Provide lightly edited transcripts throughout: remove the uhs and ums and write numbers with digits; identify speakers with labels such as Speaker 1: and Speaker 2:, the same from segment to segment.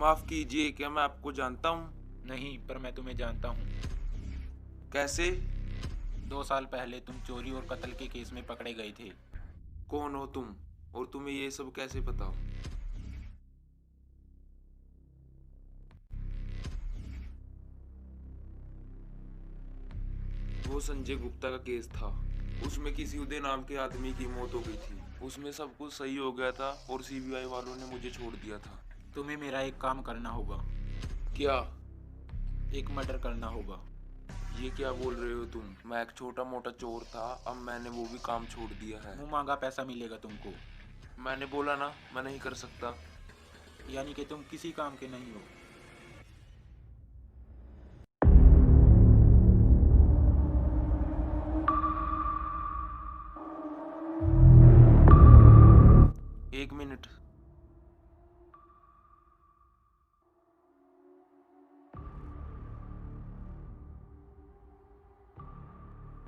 Speaker 1: माफ कीजिए, क्या मैं आपको जानता हूँ?
Speaker 2: नहीं, पर मैं तुम्हें जानता हूँ।
Speaker 1: कैसे?
Speaker 2: 2 साल पहले तुम चोरी और कत्ल के केस में पकड़े गए थे।
Speaker 1: कौन हो तुम और तुम्हें ये सब कैसे पता? वो संजय गुप्ता का केस था। उसमें किसी उदय नाम के आदमी की मौत हो गई थी। उसमें सब कुछ सही हो गया था और सीबीआई वालों ने मुझे छोड़ दिया था।
Speaker 2: तुम्हें मेरा एक काम करना होगा।
Speaker 1: क्या?
Speaker 2: एक मर्डर करना होगा।
Speaker 1: ये क्या बोल रहे हो तुम? मैं एक छोटा मोटा चोर था, अब मैंने वो भी काम छोड़ दिया है।
Speaker 2: मुंह मांगा पैसा मिलेगा तुमको।
Speaker 1: मैंने बोला ना, मैं नहीं कर सकता।
Speaker 2: यानी कि तुम किसी काम के नहीं हो।
Speaker 1: एक मिनट।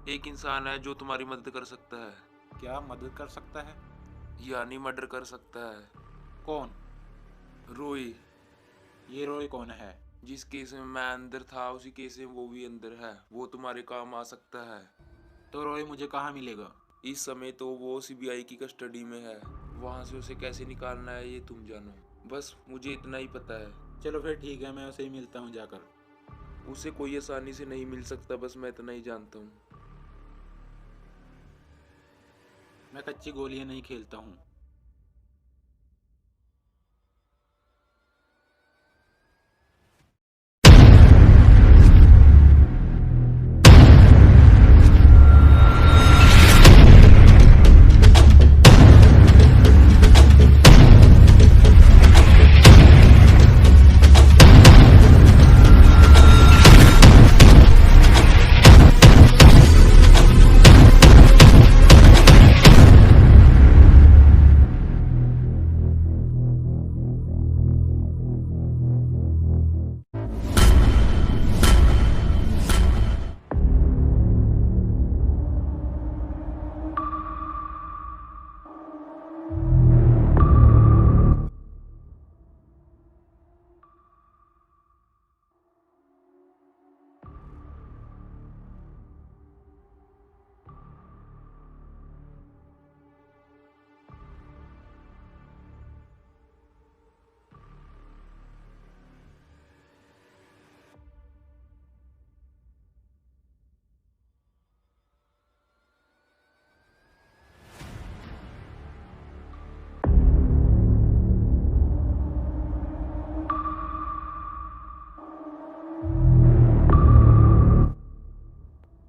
Speaker 1: एक इंसान है जो तुम्हारी मदद कर सकता है।
Speaker 2: क्या मदद कर सकता है?
Speaker 1: यानी मर्डर कर सकता है।
Speaker 2: कौन?
Speaker 1: रोई।
Speaker 2: ये रोय कौन है?
Speaker 1: जिस केस में मैं अंदर था उसी केस में वो भी अंदर है। वो तुम्हारे काम आ सकता है।
Speaker 2: तो रोय मुझे कहाँ मिलेगा?
Speaker 1: इस समय तो वो सीबीआई की कस्टडी में है। वहां से उसे कैसे निकालना है ये तुम जानो। बस मुझे इतना ही पता है।
Speaker 2: चलो फिर ठीक है, मैं उसे ही मिलता हूँ जाकर।
Speaker 1: उसे कोई आसानी से नहीं मिल सकता, बस मैं इतना ही जानता हूँ।
Speaker 2: मैं कच्ची गोलियां नहीं खेलता हूँ।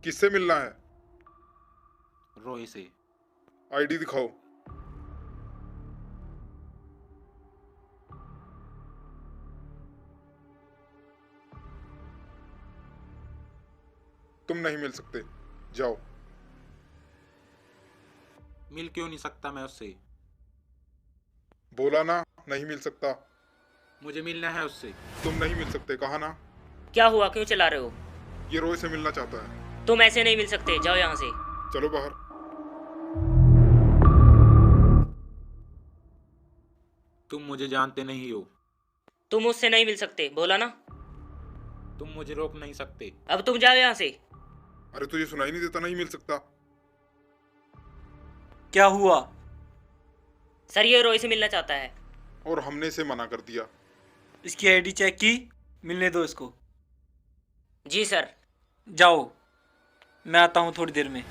Speaker 3: किससे मिलना है?
Speaker 2: रोय से।
Speaker 3: आईडी दिखाओ। तुम नहीं मिल सकते, जाओ।
Speaker 2: मिल क्यों नहीं सकता मैं उससे?
Speaker 3: बोला ना, नहीं मिल सकता।
Speaker 2: मुझे मिलना है उससे।
Speaker 3: तुम नहीं मिल सकते, कहा ना।
Speaker 4: क्या हुआ, क्यों चिल्ला रहे हो?
Speaker 3: ये रोय से मिलना चाहता है।
Speaker 4: तुम ऐसे नहीं मिल सकते, जाओ यहाँ से।
Speaker 3: चलो बाहर।
Speaker 2: तुम मुझे जानते नहीं हो।
Speaker 4: तुम मुझसे नहीं मिल सकते, बोला ना।
Speaker 2: तुम मुझे रोक नहीं सकते।
Speaker 4: अब तुम जाओ यहाँ से।
Speaker 3: अरे तुझे सुनाई नहीं देता? नहीं मिल सकता।
Speaker 5: क्या हुआ?
Speaker 4: सर, ये रोई से मिलना चाहता है।
Speaker 3: और हमने इसे मना कर दिया।
Speaker 5: इसकी आईडी चेक की, मिलने दो इसको।
Speaker 4: जी सर।
Speaker 5: जाओ, मैं आता हूँ थोड़ी देर में।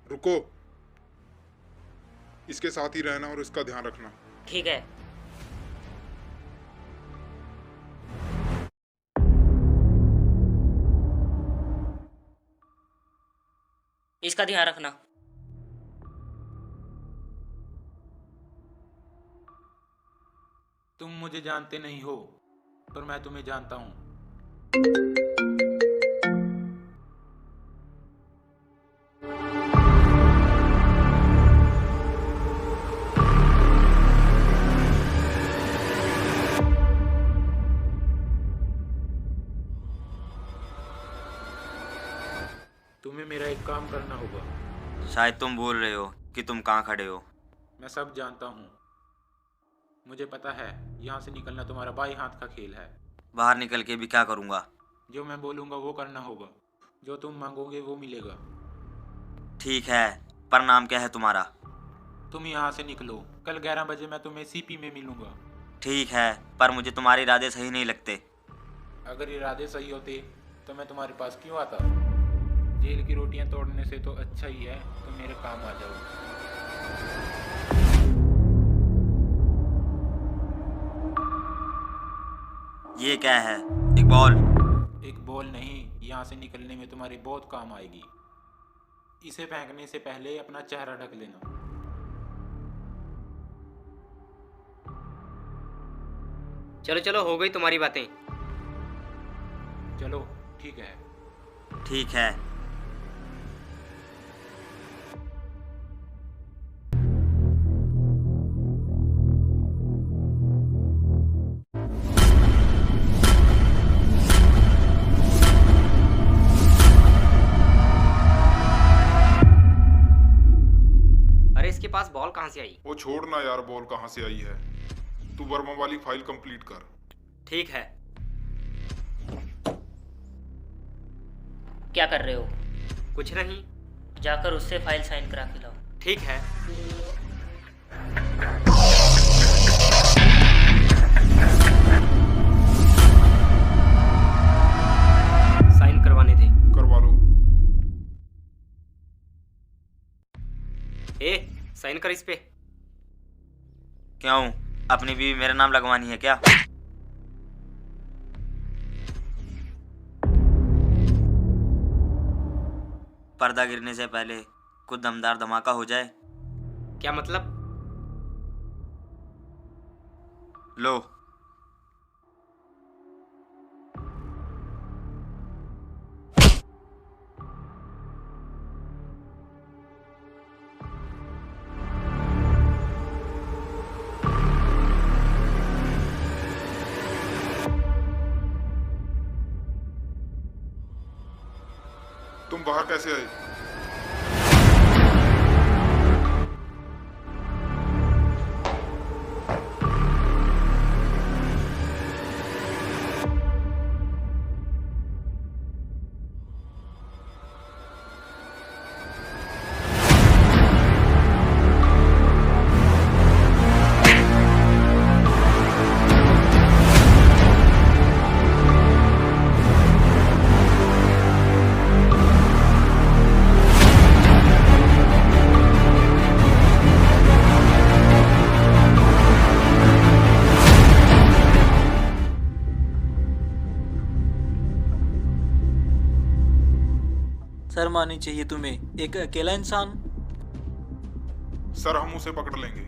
Speaker 3: रुको, इसके साथ ही रहना और इसका ध्यान रखना।
Speaker 4: ठीक है। इसका ध्यान रखना।
Speaker 2: तुम मुझे जानते नहीं हो, पर मैं तुम्हें जानता हूँ। तुम्हें मेरा एक काम करना होगा।
Speaker 6: शायद तुम बोल रहे हो कि तुम कहाँ खड़े हो।
Speaker 2: मैं सब जानता हूँ। मुझे पता है यहाँ से निकलना तुम्हारा बाएं हाथ का खेल है।
Speaker 6: बाहर निकल के भी क्या करूँगा?
Speaker 2: जो मैं बोलूँगा वो करना होगा, जो तुम मांगोगे वो मिलेगा।
Speaker 6: ठीक है, पर नाम क्या है तुम्हारा?
Speaker 2: तुम यहाँ से निकलो, कल 11 बजे मैं तुम्हें सीपी में मिलूँगा।
Speaker 6: ठीक है, पर मुझे तुम्हारे इरादे सही नहीं लगते।
Speaker 2: अगर इरादे सही होते तो मैं तुम्हारे पास क्यों आता? जेल की रोटियां तोड़ने से तो अच्छा ही है तुम मेरे काम आ जाओ।
Speaker 6: ये क्या है? एक बॉल?
Speaker 2: एक बॉल नहीं, यहाँ से निकलने में तुम्हारी बहुत काम आएगी। इसे फेंकने से पहले अपना चेहरा ढक लेना।
Speaker 4: चलो चलो, हो गई तुम्हारी बातें।
Speaker 2: चलो ठीक है।
Speaker 6: ठीक है।
Speaker 4: अरे इसके पास बॉल कहाँ से आई?
Speaker 3: वो छोड़ना यार, बॉल कहाँ से आई है। तू वर्मा वाली फाइल कंप्लीट कर।
Speaker 4: ठीक है। क्या कर रहे हो?
Speaker 7: कुछ नहीं।
Speaker 4: जाकर उससे फाइल साइन करा के लाओ।
Speaker 7: ठीक है। साइन करवाने थे।
Speaker 3: करवा लो।
Speaker 7: ए, साइन कर इस पे।
Speaker 6: क्यों? अपनी बीवी मेरा नाम लगवानी है क्या? पर्दा गिरने से पहले कुछ दमदार धमाका हो जाए।
Speaker 7: क्या मतलब?
Speaker 6: लो।
Speaker 3: तुम बाहर कैसे आए?
Speaker 5: शर्म आनी चाहिए तुम्हें, एक अकेला इंसान।
Speaker 3: सर, हम उसे पकड़ लेंगे।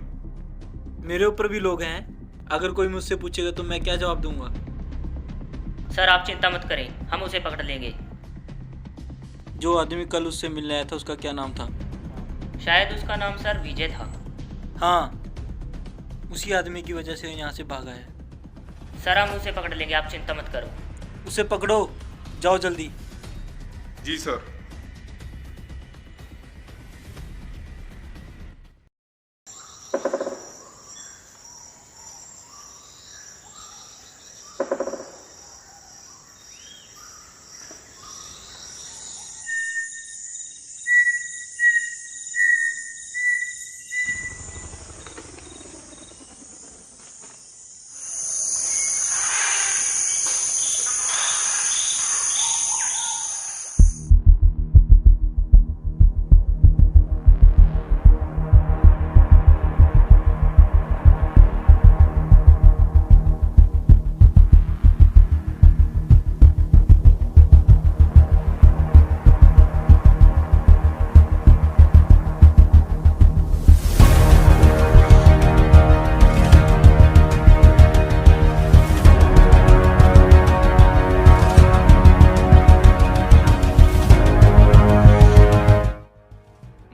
Speaker 5: मेरे ऊपर भी लोग हैं, अगर कोई मुझसे पूछेगा तो मैं क्या जवाब दूंगा?
Speaker 4: सर आप चिंता मत करें, हम उसे पकड़ लेंगे।
Speaker 5: जो आदमी कल उससे मिलने आया था उसका क्या नाम था?
Speaker 4: शायद उसका नाम सर विजय था।
Speaker 5: हाँ, उसी आदमी की वजह से यहाँ से भागा है।
Speaker 4: सर हम उसे पकड़ लेंगे, आप चिंता मत करो।
Speaker 5: उसे पकड़ो, जाओ जल्दी।
Speaker 3: जी सर।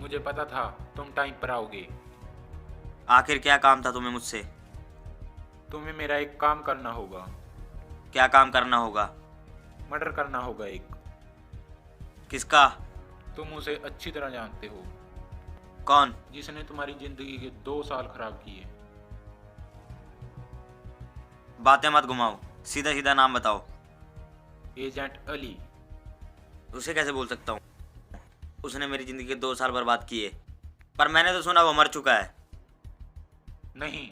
Speaker 2: मुझे पता था तुम टाइम पर आओगे।
Speaker 6: आखिर क्या काम था तुम्हें मुझसे?
Speaker 2: तुम्हें मेरा एक काम करना होगा।
Speaker 6: क्या काम करना होगा?
Speaker 2: मर्डर करना होगा एक।
Speaker 6: किसका?
Speaker 2: तुम उसे अच्छी तरह जानते हो,
Speaker 6: कौन?
Speaker 2: जिसने तुम्हारी जिंदगी के 2 साल खराब किए।
Speaker 6: बातें मत घुमाओ, सीधा सीधा नाम बताओ।
Speaker 2: एजेंट अली।
Speaker 6: उसे कैसे बोल सकता हूँ? उसने मेरी ज़िंदगी के 2 साल बर्बाद किए, पर मैंने तो सुना वो मर चुका है।
Speaker 2: नहीं,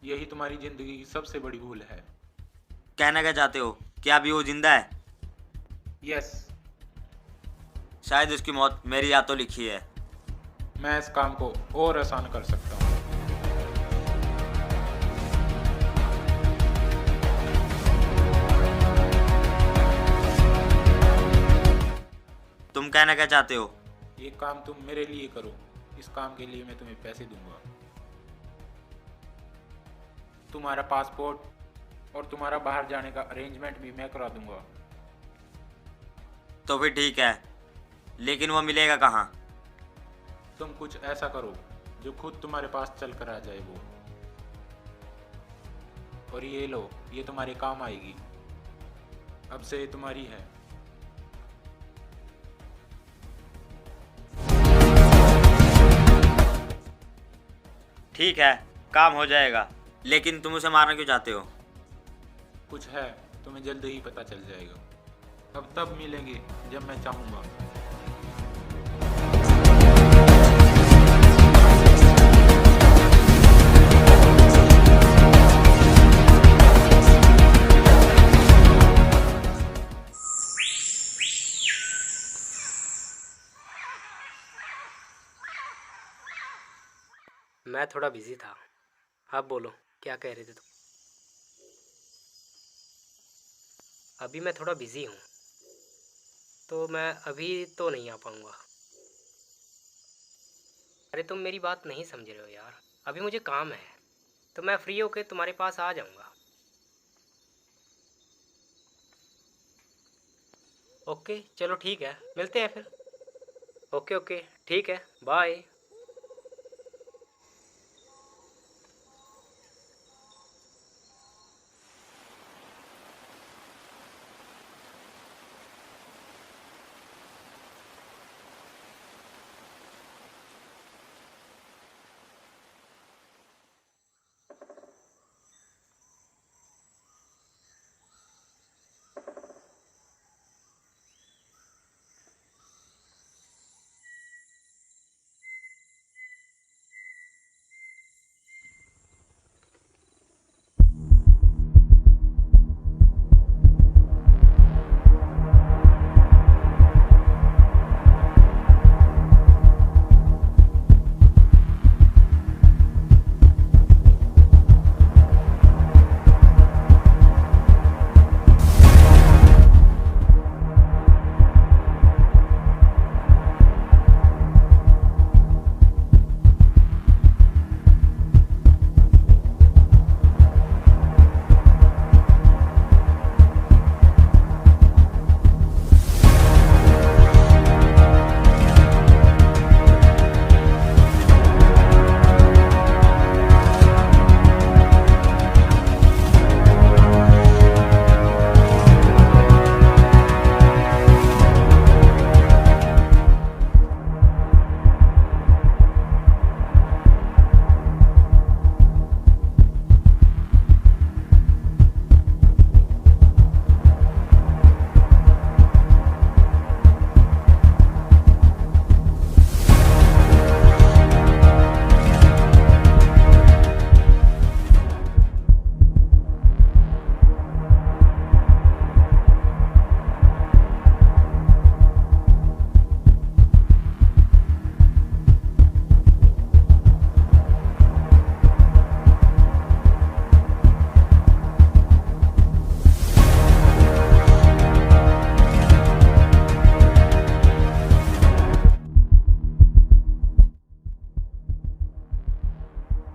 Speaker 2: यही तुम्हारी जिंदगी की सबसे बड़ी भूल है।
Speaker 6: कहना क्या चाहते हो? क्या अभी वो जिंदा है?
Speaker 2: यस,
Speaker 6: शायद उसकी मौत मेरी यादों लिखी है।
Speaker 2: मैं इस काम को और आसान कर सकता हूँ।
Speaker 6: तुम कहना क्या चाहते हो?
Speaker 2: ये काम तुम मेरे लिए करो। इस काम के लिए मैं तुम्हें पैसे दूंगा। तुम्हारा पासपोर्ट और तुम्हारा बाहर जाने का अरेंजमेंट भी मैं करा दूंगा।
Speaker 6: तो फिर ठीक है, लेकिन वो मिलेगा कहाँ?
Speaker 2: तुम कुछ ऐसा करो जो खुद तुम्हारे पास चल कर आ जाए वो। और ये लो, ये तुम्हारे काम आएगी। अब से ये तुम्हारी है।
Speaker 6: ठीक है, काम हो जाएगा, लेकिन तुम उसे मारना क्यों चाहते हो?
Speaker 2: कुछ है, तुम्हें जल्द ही पता चल जाएगा। अब तब मिलेंगे जब मैं चाहूँगा।
Speaker 7: मैं थोड़ा बिजी था। आप बोलो, क्या कह रहे थे तुम? अभी मैं थोड़ा बिजी हूँ, तो मैं अभी तो नहीं आ पाऊँगा। अरे तुम मेरी बात नहीं समझ रहे हो यार। अभी मुझे काम है, तो मैं फ्री होके तुम्हारे पास आ जाऊँगा। ओके, चलो ठीक है, मिलते हैं फिर। ओके ओके, ठीक है, बाय।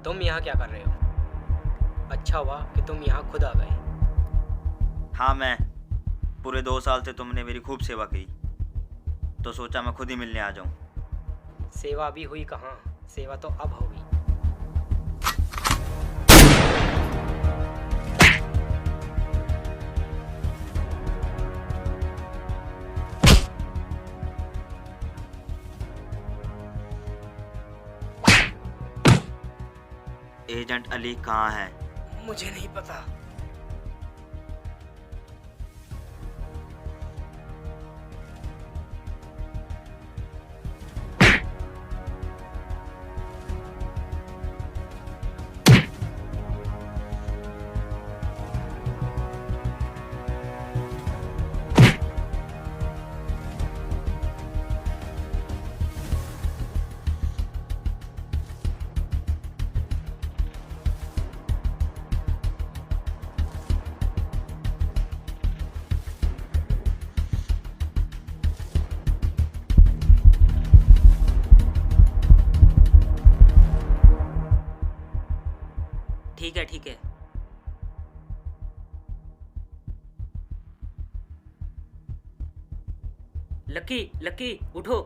Speaker 7: तुम यहाँ क्या कर रहे हो? अच्छा हुआ कि तुम यहाँ खुद आ गए।
Speaker 6: हाँ, मैं पूरे 2 साल से तुमने मेरी खूब सेवा की, तो सोचा मैं खुद ही मिलने आ जाऊँ।
Speaker 7: सेवा अभी हुई कहाँ, सेवा तो अब होगी।
Speaker 6: एजेंट अली कहाँ है?
Speaker 7: मुझे नहीं पता।
Speaker 4: लक्की, लक्की उठो।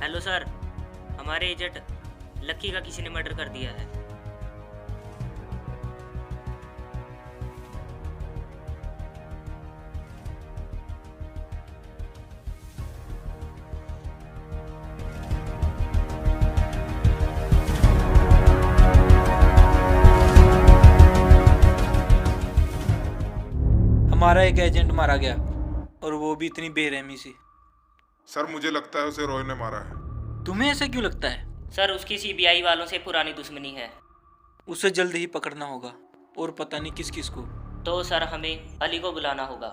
Speaker 4: हेलो सर, हमारे एजेंट लक्की का किसी ने मर्डर कर दिया है।
Speaker 5: हमारा एक एजेंट मारा गया, और वो भी इतनी बेरहमी से।
Speaker 3: सर मुझे लगता है उसे रॉय ने मारा है।
Speaker 5: तुम्हें ऐसा क्यों लगता है?
Speaker 4: सर, उसकी सीबीआई वालों से पुरानी दुश्मनी है।
Speaker 5: उसे जल्द ही पकड़ना होगा, और पता नहीं किस किस को।
Speaker 4: तो सर हमें अली को बुलाना होगा।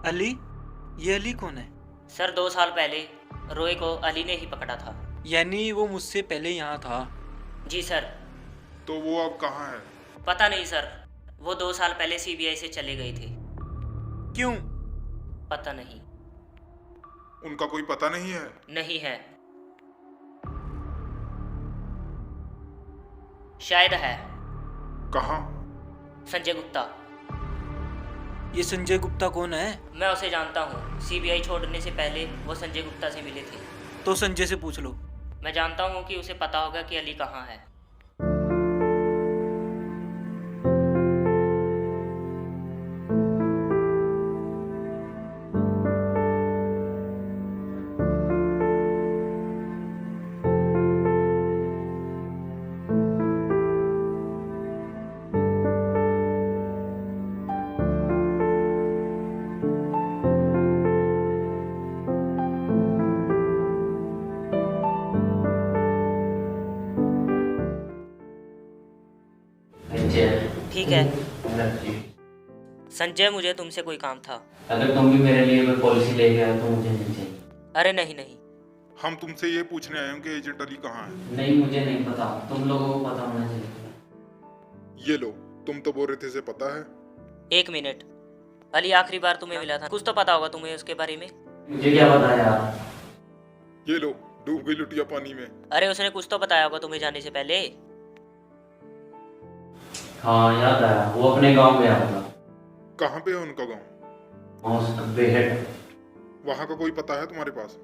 Speaker 5: अली? ये अली कौन है?
Speaker 4: सर 2 साल पहले रोए को अली ने ही पकड़ा था।
Speaker 5: यानी वो मुझसे पहले यहाँ था?
Speaker 4: जी सर।
Speaker 3: तो वो अब कहाँ है?
Speaker 4: पता नहीं सर, वो 2 साल पहले सीबीआई से चले गए थे।
Speaker 5: क्यों?
Speaker 4: पता नहीं।
Speaker 3: उनका कोई पता नहीं है?
Speaker 4: नहीं है। शायद है।
Speaker 3: कहाँ?
Speaker 4: संजय गुप्ता।
Speaker 5: ये संजय गुप्ता कौन है?
Speaker 4: मैं उसे जानता हूँ। सीबीआई छोड़ने से पहले वो संजय गुप्ता से मिले थे।
Speaker 5: तो संजय से पूछ लो।
Speaker 4: मैं जानता हूँ कि उसे पता होगा कि अली कहाँ है। ठीक है संजय, मुझे तुमसे कोई काम था।
Speaker 8: अगर तुम भी मेरे लिए कोई पॉलिसी लेके आए तो मुझे नहीं चाहिए।
Speaker 4: अरे नहीं नहीं।
Speaker 3: हम तुमसे ये पूछने आए हैं कि एजेंट अली कहाँ है।
Speaker 8: नहीं, मुझे नहीं पता, तुम लोगों को पता होना चाहिए।
Speaker 3: ये लो, तुम तो बोल रहे थे, से पता है।
Speaker 4: 1 मिनट, अली आखिरी बार तुम्हें मिला था, कुछ तो पता होगा तुम्हें उसके बारे में।
Speaker 8: मुझे क्या पता यार।
Speaker 3: ये लो, डूब गई लुटिया पानी में।
Speaker 4: अरे उसने कुछ तो बताया होगा तुम्हें जाने से पहले।
Speaker 8: हाँ याद आया, वो अपने गांव गया होगा।
Speaker 3: कहाँ पे है उनका गाँव?
Speaker 8: बेहद।
Speaker 3: वहाँ का कोई पता है तुम्हारे पास?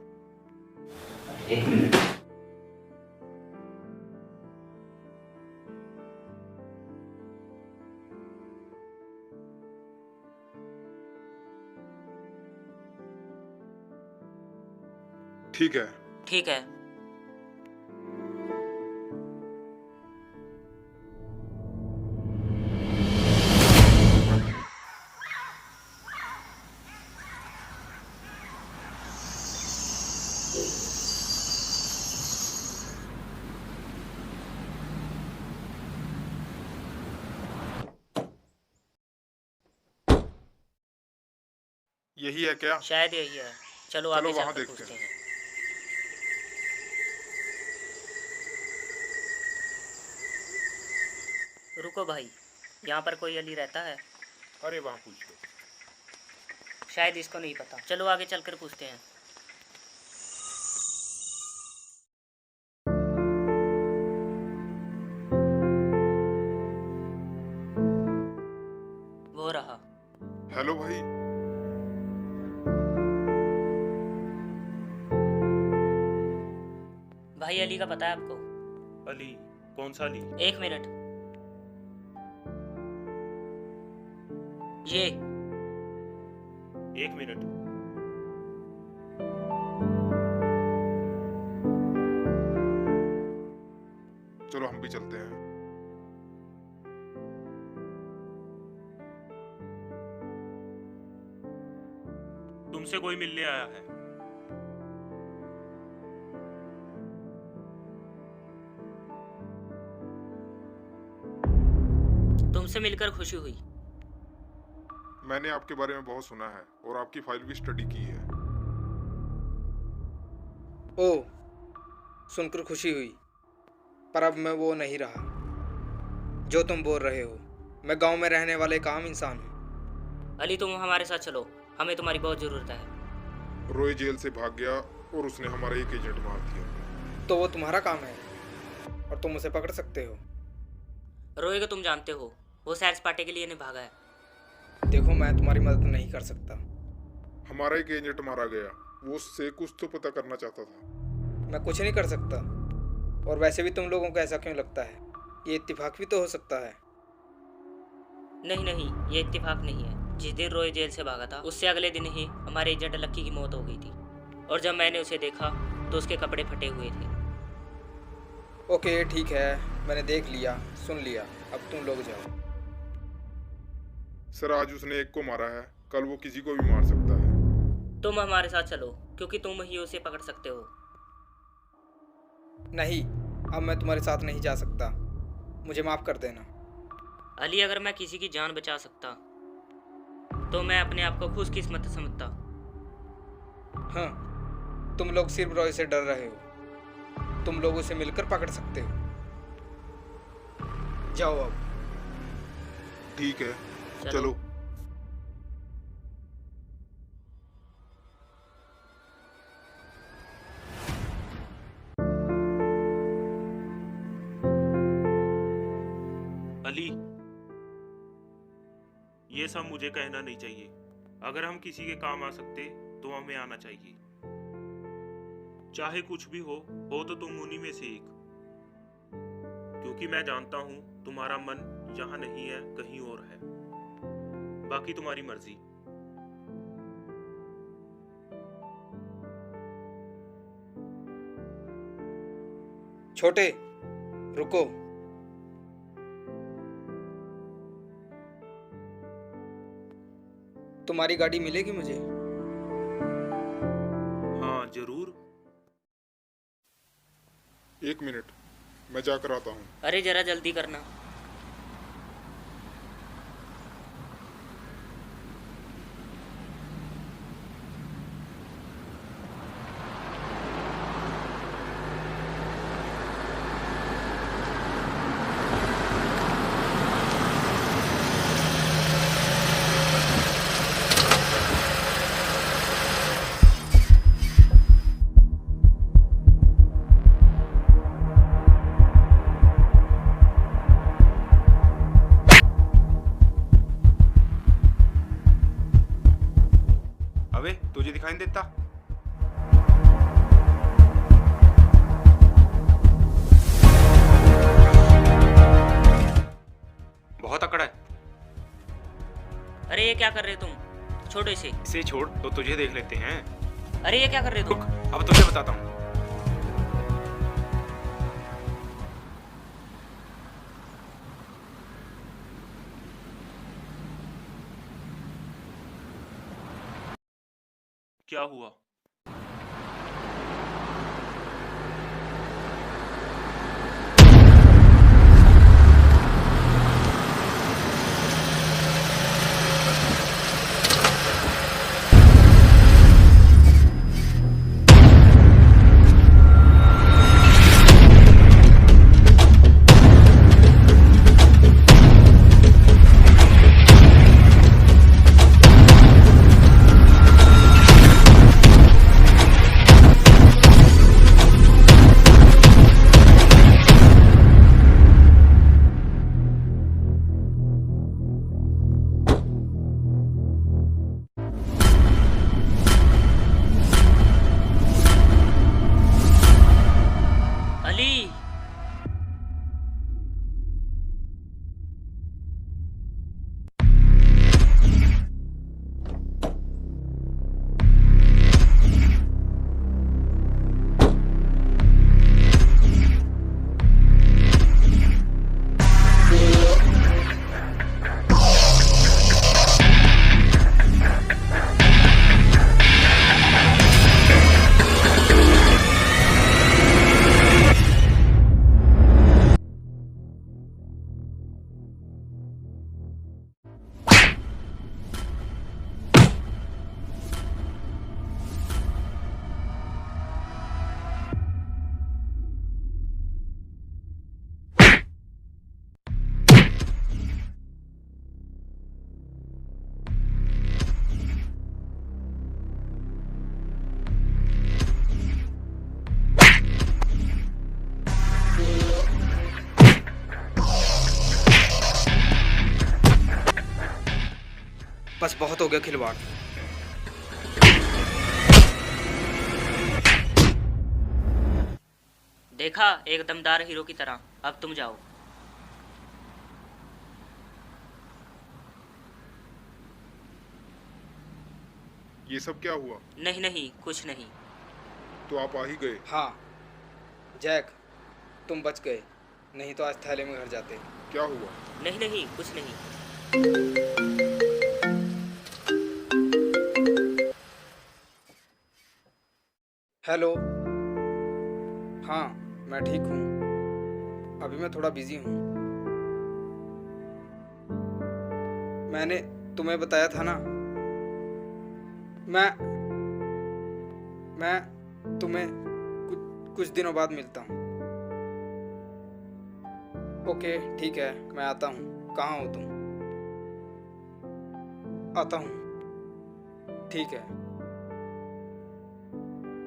Speaker 8: 1 मिनट।
Speaker 3: ठीक है।
Speaker 4: ठीक है।
Speaker 3: यही है क्या?
Speaker 4: शायद यही है। चलो आगे
Speaker 3: वहाँ
Speaker 4: चलकर
Speaker 3: देखते
Speaker 4: पूछते
Speaker 3: हैं।
Speaker 4: हैं। रुको भाई, यहाँ पर कोई अली रहता है?
Speaker 3: अरे वहाँ पूछ लो।
Speaker 4: शायद इसको नहीं पता। चलो आगे चलकर पूछते हैं। वो रहा।
Speaker 3: हेलो भाई।
Speaker 4: भाई अली का पता है आपको?
Speaker 1: अली? कौन सा अली?
Speaker 4: 1 मिनट। ये
Speaker 1: 1 मिनट।
Speaker 3: चलो हम भी चलते हैं।
Speaker 1: तुमसे कोई मिलने आया है।
Speaker 4: तुमसे मिलकर खुशी हुई।
Speaker 3: मैंने आपके बारे में बहुत सुना है और आपकी फाइल भी स्टडी की है।
Speaker 7: ओह, सुनकर खुशी हुई, पर अब मैं वो नहीं रहा जो तुम बोल रहे हो। मैं गांव में रहने वाले एक आम इंसान हूँ।
Speaker 4: अली तुम हमारे साथ चलो, हमें तुम्हारी बहुत ज़रूरत है।
Speaker 3: रॉय जेल से भाग गया और उसने हमारा एक एजेंट मार दिया।
Speaker 7: तो वो तुम्हारा काम है और तुम उसे पकड़ सकते हो।
Speaker 4: रोए को तुम जानते हो, वो सैर सपाटे के लिए नहीं भागा है।
Speaker 7: देखो, मैं तुम्हारी मदद नहीं कर सकता।
Speaker 3: हमारा एक एजेंट मारा गया, वो उससे कुछ तो पता करना चाहता था।
Speaker 7: मैं कुछ नहीं कर सकता। और वैसे भी तुम लोगों को ऐसा क्यों लगता है? ये इत्तेफाक भी तो हो सकता है।
Speaker 4: नहीं नहीं, ये इत्तेफाक नहीं है। जिस दिन रोय जेल से भागा था उससे अगले दिन ही हमारे एजेंट लक्की की मौत हो गई थी, और जब मैंने उसे देखा तो उसके कपड़े फटे हुए थे।
Speaker 7: ओके, ठीक है, मैंने देख लिया, सुन लिया। अब तुम लोग जाओ।
Speaker 3: सर, आज उसने एक को मारा है, कल वो किसी को भी मार सकता है।
Speaker 4: तुम हमारे साथ चलो, क्योंकि तुम ही उसे पकड़ सकते हो।
Speaker 7: नहीं, अब मैं तुम्हारे साथ नहीं जा सकता। मुझे माफ़ कर देना।
Speaker 4: अली, अगर मैं किसी की जान बचा सकता तो मैं अपने आप को खुशकिस्मत समझता।
Speaker 7: हाँ, तुम लोग सिर्फ रॉय से डर रहे हो। तुम लोग उसे मिलकर पकड़ सकते हो। जाओ अब।
Speaker 3: ठीक है,
Speaker 4: चलो।
Speaker 3: चलो।
Speaker 9: अली, ये सब मुझे कहना नहीं चाहिए। अगर हम किसी के काम आ सकते तो हमें आना चाहिए। चाहे कुछ भी हो तो तुम उन्हीं में से एक, क्योंकि मैं जानता हूं तुम्हारा मन यहाँ नहीं है, कहीं और है। बाकी तुम्हारी मर्जी।
Speaker 7: छोटे, रुको। तुम्हारी गाड़ी मिलेगी मुझे?
Speaker 9: हाँ, जरूर।
Speaker 3: 1 मिनट, मैं जाकर आता हूँ।
Speaker 4: अरे जरा जल्दी करना।
Speaker 2: अबे, तुझे दिखाई नहीं देता? बहुत अकड़ा है।
Speaker 4: अरे ये क्या कर रहे हो तुम? छोड़ो इसे।
Speaker 2: इसे छोड़ तो तुझे देख लेते हैं।
Speaker 4: अरे ये क्या कर रहे हो
Speaker 2: रुक,
Speaker 4: तुम?
Speaker 2: अब तुझे बताता हूँ।
Speaker 9: क्या हुआ?
Speaker 7: बस बहुत हो गया खिलवाड़।
Speaker 4: देखा, एक दमदार हीरो की तरह। अब तुम जाओ।
Speaker 3: ये सब क्या हुआ?
Speaker 4: नहीं नहीं, कुछ नहीं।
Speaker 3: तो आप आ ही गए।
Speaker 7: हाँ जैक, तुम बच गए, नहीं तो आज थैले में घर जाते।
Speaker 3: क्या हुआ?
Speaker 4: नहीं नहीं, कुछ नहीं।
Speaker 7: हेलो। हाँ मैं ठीक हूँ, अभी मैं थोड़ा बिजी हूँ। मैंने तुम्हें बताया था ना, मैं तुम्हें कुछ दिनों बाद मिलता हूँ। ओके ठीक है, मैं आता हूँ। कहाँ हो तुम? आता हूँ। ठीक है।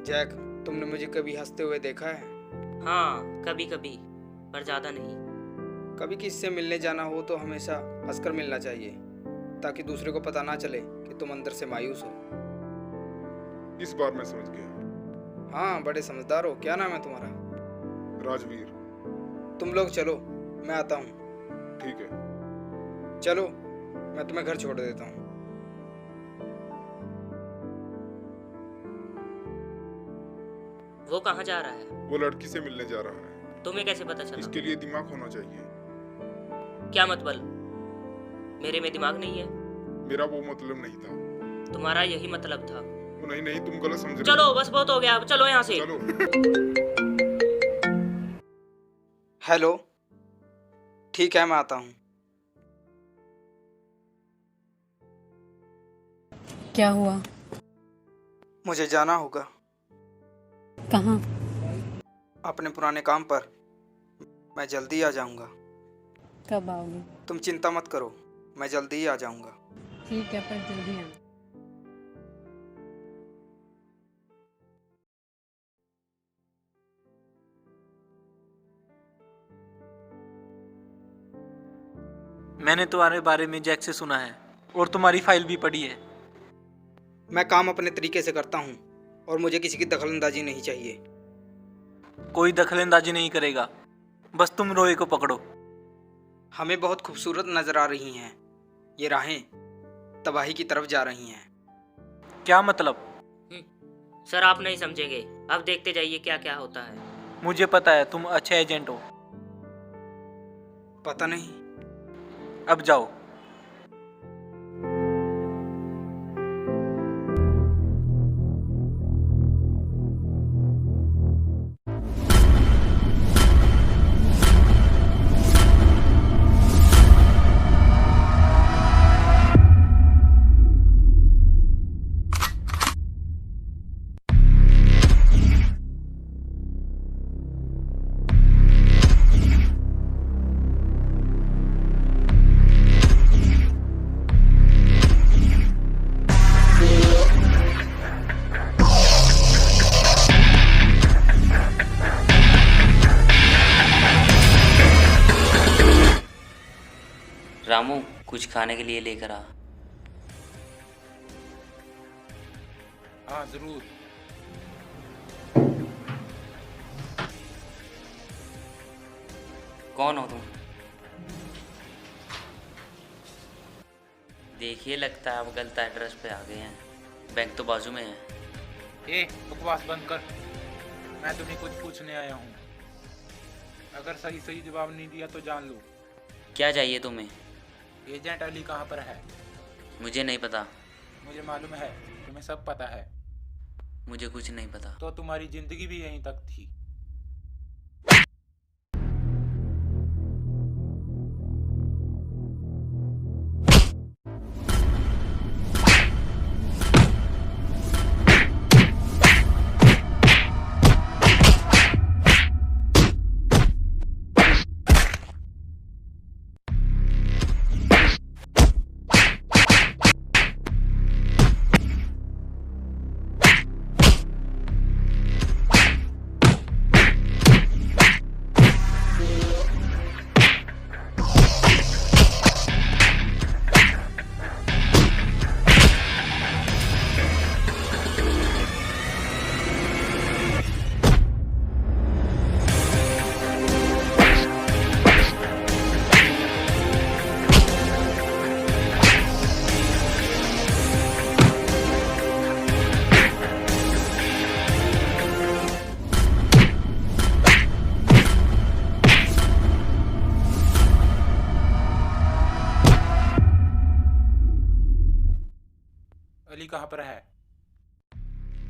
Speaker 7: जैक, तुमने मुझे कभी हंसते हुए देखा है?
Speaker 4: हाँ कभी कभी, पर ज़्यादा नहीं।
Speaker 7: कभी किसी से मिलने जाना हो तो हमेशा हंसकर मिलना चाहिए, ताकि दूसरे को पता ना चले कि तुम अंदर से मायूस हो।
Speaker 3: इस बार मैं समझ गया।
Speaker 7: हाँ बड़े समझदार हो। क्या नाम है तुम्हारा?
Speaker 3: राजवीर।
Speaker 7: तुम लोग चलो, मैं आता हूँ।
Speaker 3: ठीक है।
Speaker 7: चलो, मैं तुम्हें घर छोड़ देता हूँ।
Speaker 4: वो कहाँ जा रहा है?
Speaker 3: वो लड़की से मिलने जा रहा है।
Speaker 4: तुम्हें कैसे पता चला?
Speaker 3: इसके लिए दिमाग होना चाहिए।
Speaker 4: क्या मतलब? मेरे में दिमाग नहीं है?
Speaker 3: मेरा वो मतलब नहीं था।
Speaker 4: तुम्हारा यही मतलब था।
Speaker 3: नहीं नहीं, तुम गलत समझ रहे
Speaker 4: चलो बस बहुत हो गया, अब चलो यहाँ से।
Speaker 3: चलो।
Speaker 7: हेलो। ठीक है, मैं आता हूँ।
Speaker 10: क्या हुआ?
Speaker 7: मुझे जाना होगा।
Speaker 10: कहाँ?
Speaker 7: अपने पुराने काम पर। मैं जल्दी आ जाऊंगा।
Speaker 10: कब आओगे?
Speaker 7: तुम चिंता मत करो, मैं जल्दी ही आ जाऊंगा।
Speaker 10: ठीक है, पर जल्दी आना।
Speaker 5: मैंने तुम्हारे बारे में जैक से सुना है और तुम्हारी फाइल भी पढ़ी है।
Speaker 7: मैं काम अपने तरीके से करता हूँ और मुझे किसी की दखलंदाजी नहीं चाहिए।
Speaker 5: कोई दखलंदाजी नहीं करेगा, बस तुम रोए को पकड़ो।
Speaker 7: हमें बहुत खूबसूरत नजर आ रही हैं ये राहें, तबाही की तरफ जा रही हैं।
Speaker 5: क्या मतलब?
Speaker 4: सर आप नहीं समझेंगे, अब देखते जाइए क्या क्या होता है।
Speaker 5: मुझे पता है तुम अच्छे एजेंट हो।
Speaker 7: पता नहीं।
Speaker 5: अब जाओ।
Speaker 8: रामू, कुछ खाने के लिए लेकर आ।
Speaker 2: हाँ जरूर।
Speaker 8: कौन हो तुम? देखिए, लगता है आप गलत एड्रेस पे आ गए हैं। बैंक तो बाजू में है।
Speaker 2: ए बकवास बंद कर, मैं तुम्हें कुछ पूछने आया हूँ। अगर सही सही जवाब नहीं दिया तो जान लो।
Speaker 8: क्या चाहिए तुम्हें?
Speaker 2: एजेंट अली कहाँ पर है?
Speaker 8: मुझे नहीं पता।
Speaker 2: मुझे मालूम है, तुम्हें सब पता है।
Speaker 8: मुझे कुछ नहीं पता।
Speaker 2: तो तुम्हारी जिंदगी भी यहीं तक थी।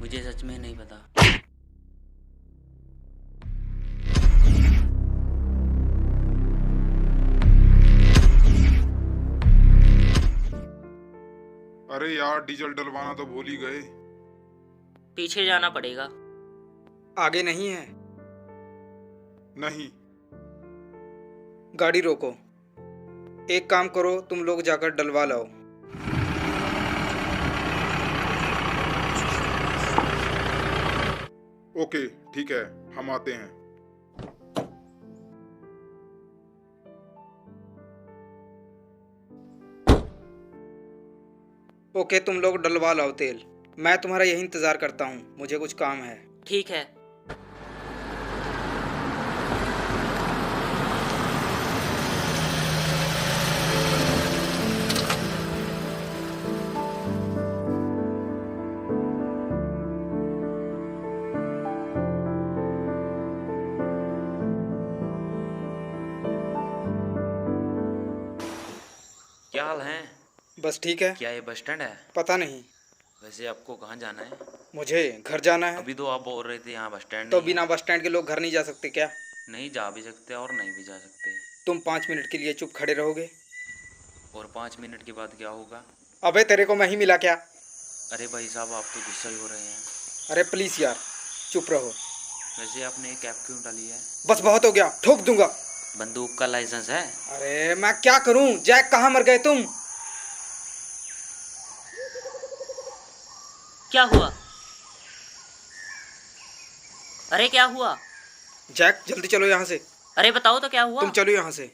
Speaker 6: मुझे सच में नहीं पता।
Speaker 3: अरे यार, डीजल डलवाना तो भूल ही गए।
Speaker 4: पीछे जाना पड़ेगा।
Speaker 7: आगे नहीं है।
Speaker 3: नहीं।
Speaker 7: गाड़ी रोको। एक काम करो, तुम लोग जाकर डलवा लाओ।
Speaker 3: ओके, ठीक है, हम आते हैं।
Speaker 7: ओके, तुम लोग डलवा लाओ तेल। मैं तुम्हारा यही इंतज़ार करता हूँ, मुझे कुछ काम है।
Speaker 4: ठीक है।
Speaker 6: क्या हाल है?
Speaker 7: बस ठीक है।
Speaker 6: क्या ये बस स्टैंड है?
Speaker 7: पता नहीं।
Speaker 6: वैसे आपको कहाँ जाना है?
Speaker 7: मुझे घर जाना है।
Speaker 6: अभी तो आप बोल रहे थे यहाँ बस स्टैंड
Speaker 7: तो
Speaker 6: नहीं
Speaker 7: बिना
Speaker 6: है।
Speaker 7: बस स्टैंड के लोग घर नहीं जा सकते क्या?
Speaker 6: नहीं जा भी सकते और नहीं भी जा सकते।
Speaker 7: तुम 5 मिनट के लिए चुप खड़े रहोगे?
Speaker 6: और 5 मिनट के बाद क्या होगा?
Speaker 7: अबे तेरे को मैं ही मिला क्या?
Speaker 6: अरे भाई साहब, आप तो गुस्सा ही हो रहे हैं।
Speaker 7: अरे प्लीज यार, चुप रहो।
Speaker 6: वैसे आपने ये कैब क्यों डाली है?
Speaker 7: बस बहुत हो गया, ठोक दूंगा।
Speaker 6: बंदूक का लाइसेंस है?
Speaker 7: अरे मैं क्या करूं? जैक, कहाँ मर गए तुम?
Speaker 4: क्या हुआ? अरे क्या हुआ?
Speaker 7: जैक, जल्दी चलो यहाँ से।
Speaker 4: अरे बताओ तो क्या हुआ?
Speaker 7: तुम चलो यहाँ से।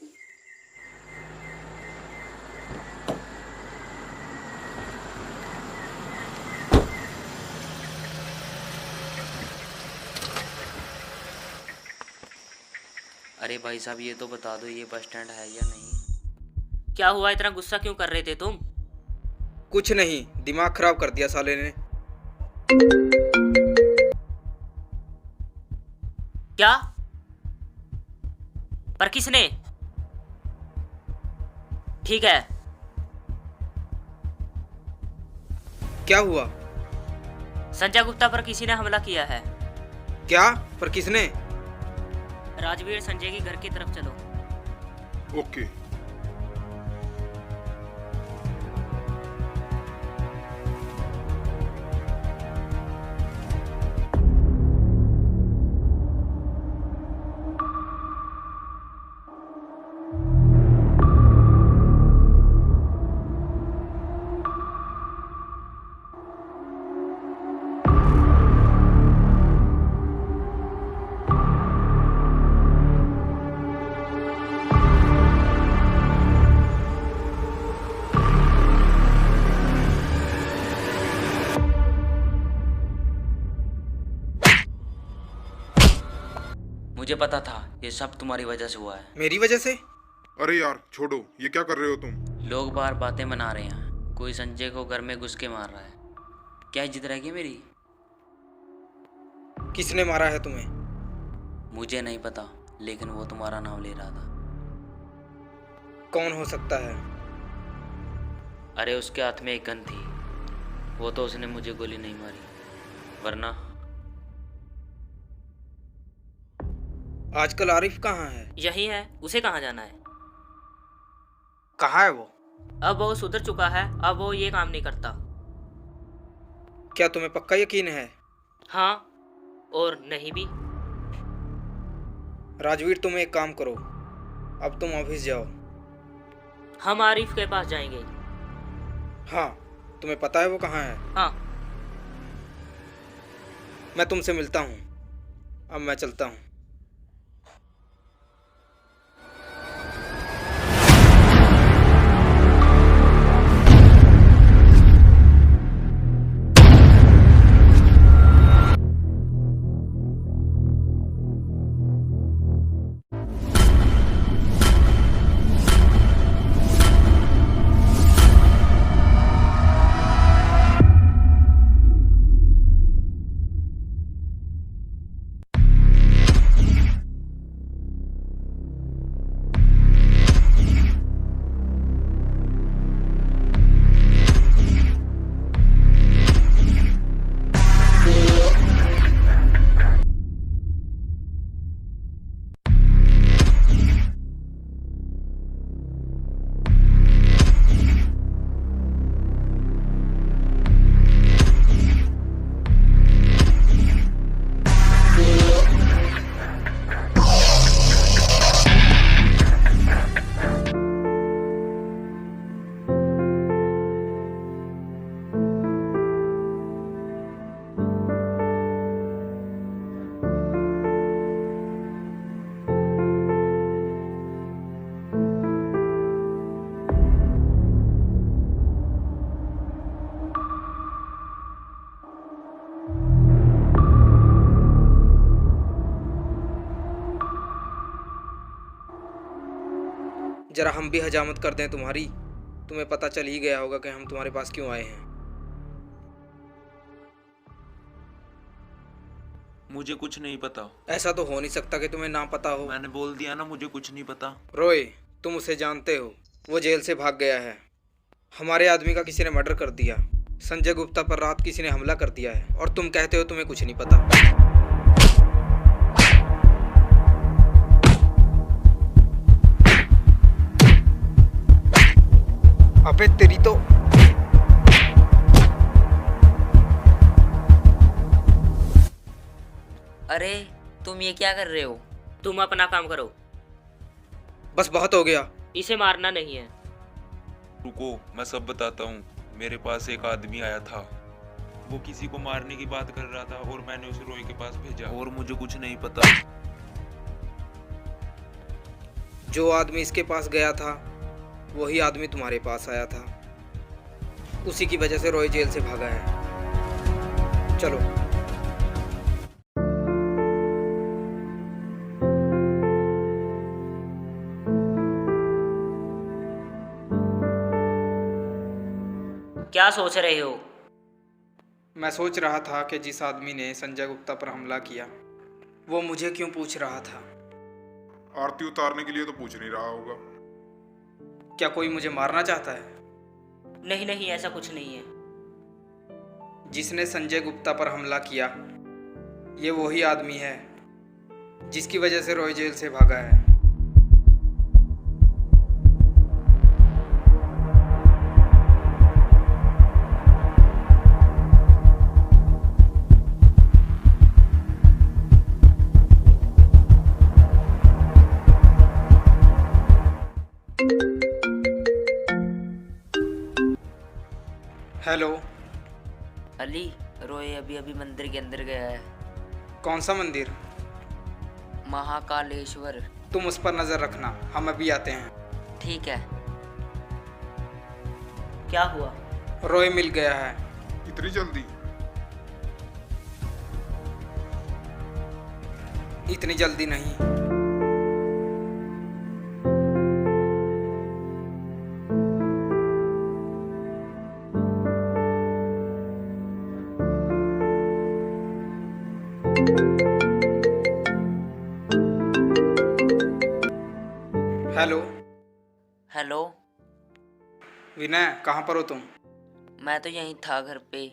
Speaker 6: अरे भाई साहब, ये तो बता दो ये बस स्टैंड है या नहीं?
Speaker 4: क्या हुआ? इतना गुस्सा क्यों कर रहे थे तुम?
Speaker 7: कुछ नहीं, दिमाग खराब कर दिया साले ने।
Speaker 4: क्या? पर किसने? ठीक है।
Speaker 7: क्या हुआ?
Speaker 4: संजय गुप्ता पर किसी ने हमला किया है।
Speaker 7: क्या? पर किसने?
Speaker 4: राजवीर, संजय की घर की तरफ चलो।
Speaker 3: ओके।
Speaker 6: मुझे पता था ये सब तुम्हारी वजह से हुआ है।
Speaker 7: मेरी वजह से?
Speaker 3: अरे यार छोड़ो, ये क्या कर रहे हो तुम?
Speaker 6: लोग बाहर बातें बना रहे हैं, कोई संजय को घर में घुस के मार रहा है। क्या इज्जत रहेगी मेरी?
Speaker 7: किसने मारा है तुम्हें?
Speaker 6: मुझे नहीं पता, लेकिन वो तुम्हारा नाम ले रहा था।
Speaker 7: कौन हो सकता है?
Speaker 6: अरे उसके हाथ में एक गन थी, वो तो उसने मुझे गोली नहीं मारी, वरना।
Speaker 7: आजकल आरिफ कहाँ है?
Speaker 4: यही है, उसे कहाँ जाना है?
Speaker 7: कहाँ है वो?
Speaker 4: अब वो सुधर चुका है, अब वो ये काम नहीं करता।
Speaker 7: क्या तुम्हें पक्का यकीन है?
Speaker 4: हाँ, और नहीं भी।
Speaker 7: राजवीर, तुम एक काम करो, अब तुम ऑफिस जाओ।
Speaker 4: हम आरिफ के पास जाएंगे।
Speaker 7: हाँ, तुम्हें पता है वो कहाँ है?
Speaker 4: हाँ।
Speaker 7: मैं तुमसे मिलता हूँ, अब मैं चलता हूँ। जरा हम भी हजामत कर दें तुम्हारी। तुम्हें पता चल ही गया होगा कि हम तुम्हारे पास क्यों आए हैं।
Speaker 1: मुझे कुछ नहीं पता।
Speaker 7: ऐसा तो हो नहीं सकता कि तुम्हें ना पता हो।
Speaker 1: मैंने बोल दिया ना, मुझे कुछ नहीं पता।
Speaker 7: रोए, तुम उसे जानते हो, वो जेल से भाग गया है। हमारे आदमी का किसी ने मर्डर कर दिया। संजय गुप्ता पर रात किसी ने हमला कर दिया है और तुम कहते हो तुम्हें कुछ नहीं पता। अबे तेरी तो
Speaker 4: अरे तुम ये क्या कर रहे हो? तुम अपना काम करो।
Speaker 7: बस बहुत हो गया।
Speaker 4: इसे मारना नहीं है।
Speaker 1: रुको, मैं सब बताता हूँ। मेरे पास एक आदमी आया था, वो किसी को मारने की बात कर रहा था और मैंने उसे रोए के पास भेजा और मुझे कुछ नहीं पता।
Speaker 7: जो आदमी इसके पास गया था वही आदमी तुम्हारे पास आया था। उसी की वजह से रॉय जेल से भागा है। चलो।
Speaker 4: क्या सोच रहे हो?
Speaker 7: मैं सोच रहा था कि जिस आदमी ने संजय गुप्ता पर हमला किया वो मुझे क्यों पूछ रहा था।
Speaker 3: आरती उतारने के लिए तो पूछ नहीं रहा होगा।
Speaker 7: क्या कोई मुझे मारना चाहता है?
Speaker 4: नहीं नहीं, ऐसा कुछ नहीं है।
Speaker 7: जिसने संजय गुप्ता पर हमला किया ये वही आदमी है जिसकी वजह से रॉय जेल से भागा है। हेलो
Speaker 4: अली, रोए अभी अभी मंदिर के अंदर गया है।
Speaker 7: कौन सा मंदिर?
Speaker 4: महाकालेश्वर।
Speaker 7: तुम उस पर नजर रखना, हम अभी आते हैं।
Speaker 4: ठीक है। क्या हुआ?
Speaker 7: रॉय मिल गया है।
Speaker 3: इतनी जल्दी?
Speaker 7: इतनी जल्दी नहीं। हेलो।
Speaker 4: हेलो।
Speaker 7: विनय, कहाँ पर हो तुम?
Speaker 4: मैं तो यहीं था, घर पे।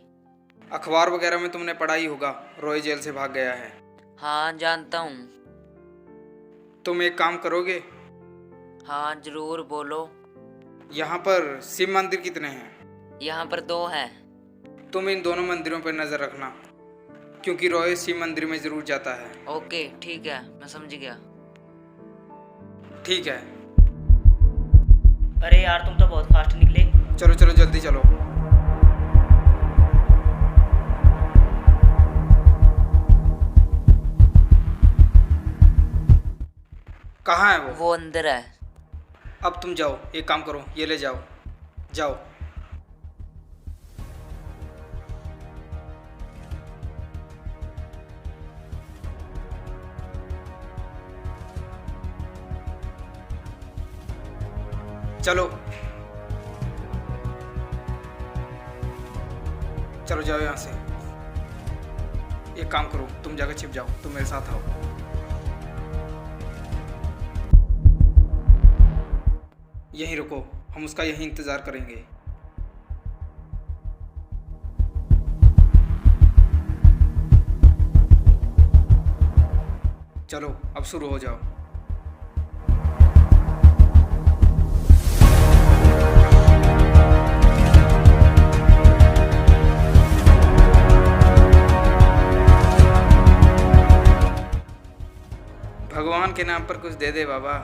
Speaker 7: अखबार वगैरह में तुमने पढ़ा ही होगा, रॉय जेल से भाग गया है।
Speaker 4: हाँ जानता हूँ।
Speaker 7: तुम एक काम करोगे?
Speaker 4: हाँ जरूर, बोलो।
Speaker 7: यहाँ पर शिव मंदिर कितने हैं?
Speaker 4: यहाँ पर 2 हैं।
Speaker 7: तुम इन दोनों मंदिरों पर नजर रखना, क्योंकि रॉय शिव मंदिर में जरूर जाता है।
Speaker 4: ओके ठीक है, मैं समझ गया।
Speaker 7: ठीक है।
Speaker 4: अरे यार, तुम तो बहुत फास्ट निकले।
Speaker 7: चलो चलो जल्दी चलो। कहाँ है वो?
Speaker 4: वो अंदर है।
Speaker 7: अब तुम जाओ, एक काम करो, ये ले जाओ। जाओ। चलो चलो जाओ यहाँ से। एक काम करो, तुम जाकर छिप जाओ, तुम मेरे साथ आओ। यहीं रुको, हम उसका यहीं इंतजार करेंगे। चलो अब शुरू हो जाओ। भगवान के नाम पर कुछ दे दे बाबा।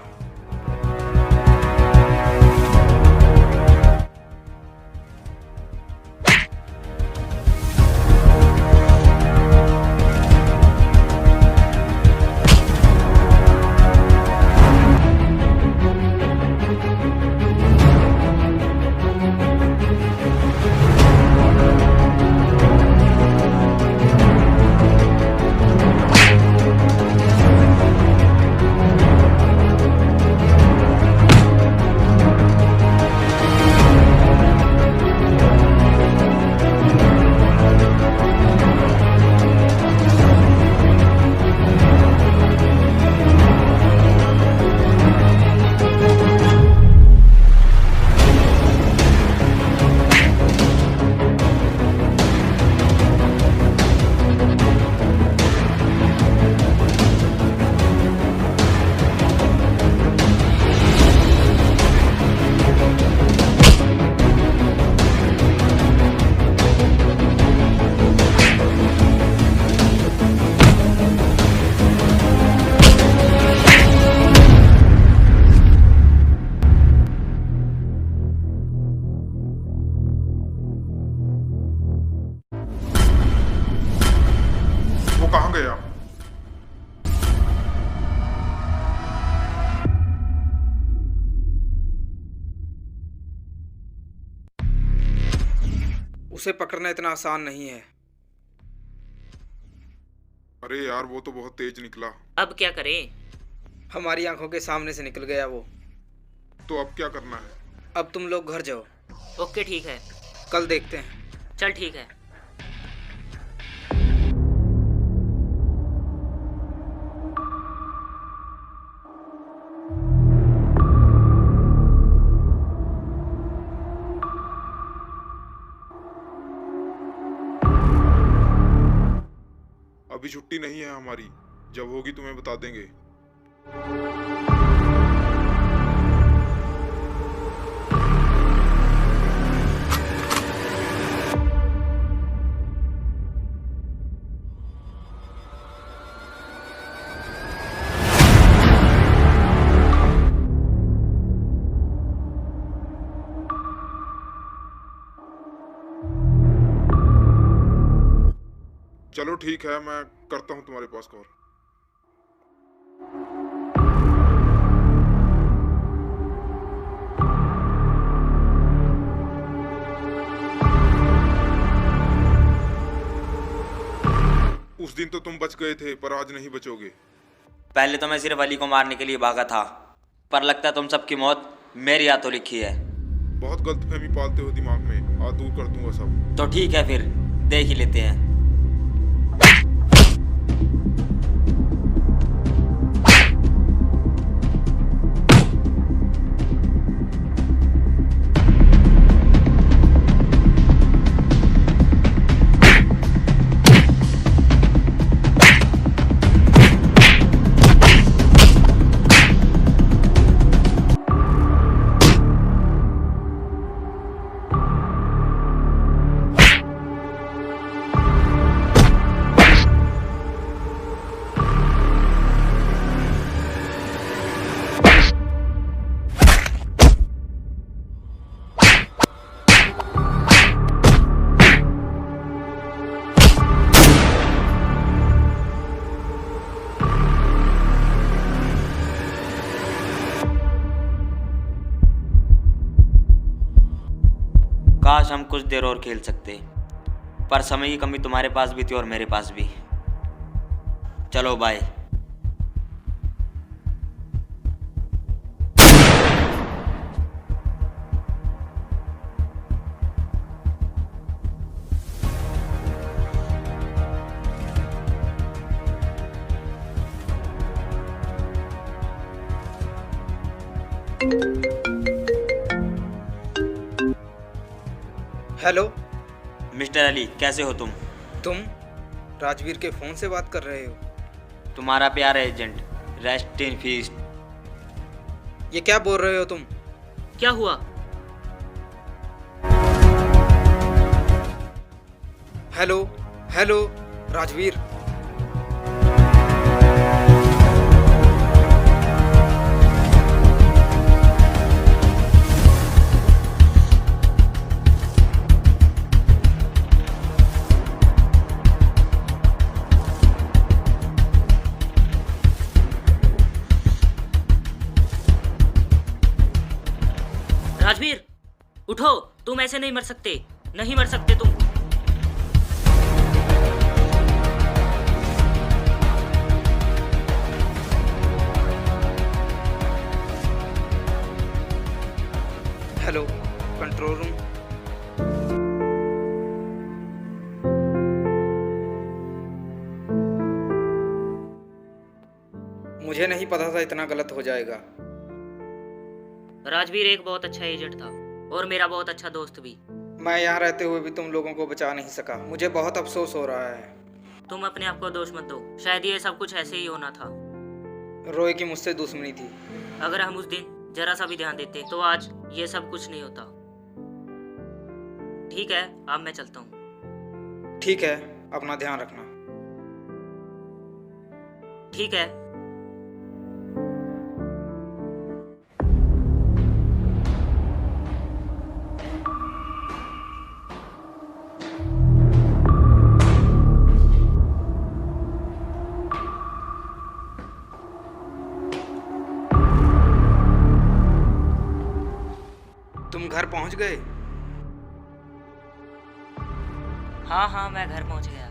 Speaker 3: वो कहाँ गया?
Speaker 7: उसे पकड़ना इतना आसान नहीं है।
Speaker 3: अरे यार, वो तो बहुत तेज निकला।
Speaker 4: अब क्या करें?
Speaker 7: हमारी आंखों के सामने से निकल गया वो।
Speaker 3: तो अब क्या करना है?
Speaker 7: अब तुम लोग घर जाओ।
Speaker 4: ओके ठीक है।
Speaker 7: कल देखते हैं।
Speaker 4: चल ठीक है।
Speaker 3: अभी छुट्टी नहीं है हमारी, जब होगी तुम्हें बता देंगे। चलो ठीक है, मैं करता हूँ तुम्हारे पास कॉल। उस दिन तो तुम बच गए थे, पर आज नहीं बचोगे।
Speaker 6: पहले तो मैं सिर्फ अली को मारने के लिए भागा था, पर लगता है तुम सबकी मौत मेरी हाथों लिखी है।
Speaker 3: बहुत गलतफहमी पालते हो दिमाग में, आज दूर कर दूंगा सब।
Speaker 6: तो ठीक है, फिर देख ही लेते हैं। काश हम कुछ देर और खेल सकते, पर समय की कमी तुम्हारे पास भी थी और मेरे पास भी। चलो बाय।
Speaker 7: हेलो
Speaker 6: मिस्टर अली, कैसे हो तुम?
Speaker 7: तुम राजवीर के फोन से बात कर रहे हो?
Speaker 6: तुम्हारा प्यारा एजेंट, रेस्ट इन पीस।
Speaker 7: ये क्या बोल रहे हो तुम?
Speaker 4: क्या हुआ?
Speaker 7: Hello hello Rajveer.
Speaker 4: राजवीर उठो, तुम ऐसे नहीं मर सकते, नहीं मर सकते तुम।
Speaker 7: Hello control room. मुझे नहीं पता था इतना गलत हो जाएगा।
Speaker 4: राजवीर एक बहुत अच्छा एजेंट था और मेरा बहुत अच्छा दोस्त भी।
Speaker 7: मैं यहाँ रहते हुए भी तुम लोगों को बचा नहीं सका, मुझे बहुत अफसोस हो रहा है।
Speaker 4: तुम अपने आप को दोष मत दो, शायद ये सब कुछ ऐसे ही होना था।
Speaker 7: रोय की मुझसे दुश्मनी थी।
Speaker 4: अगर हम उस दिन जरा सा भी ध्यान देते तो आज ये सब कुछ नहीं होता। ठीक है, अब मैं चलता हूँ।
Speaker 7: ठीक है, अपना ध्यान रखना।
Speaker 4: ठीक है।
Speaker 7: घर पहुंच गए?
Speaker 4: हाँ हाँ, मैं घर पहुंच गया।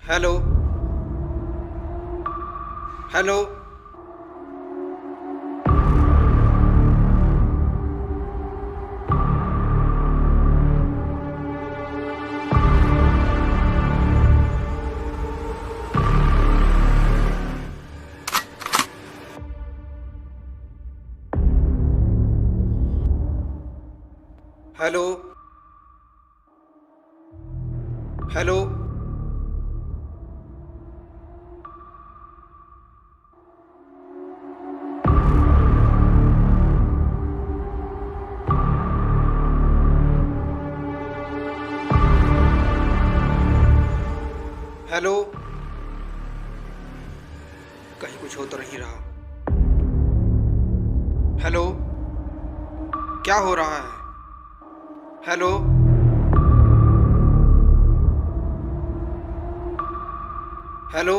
Speaker 7: Hello hello. Hello hello. Hello. कहीं कुछ हो तो नहीं रहा? हेलो, क्या हो रहा है? Hello hello.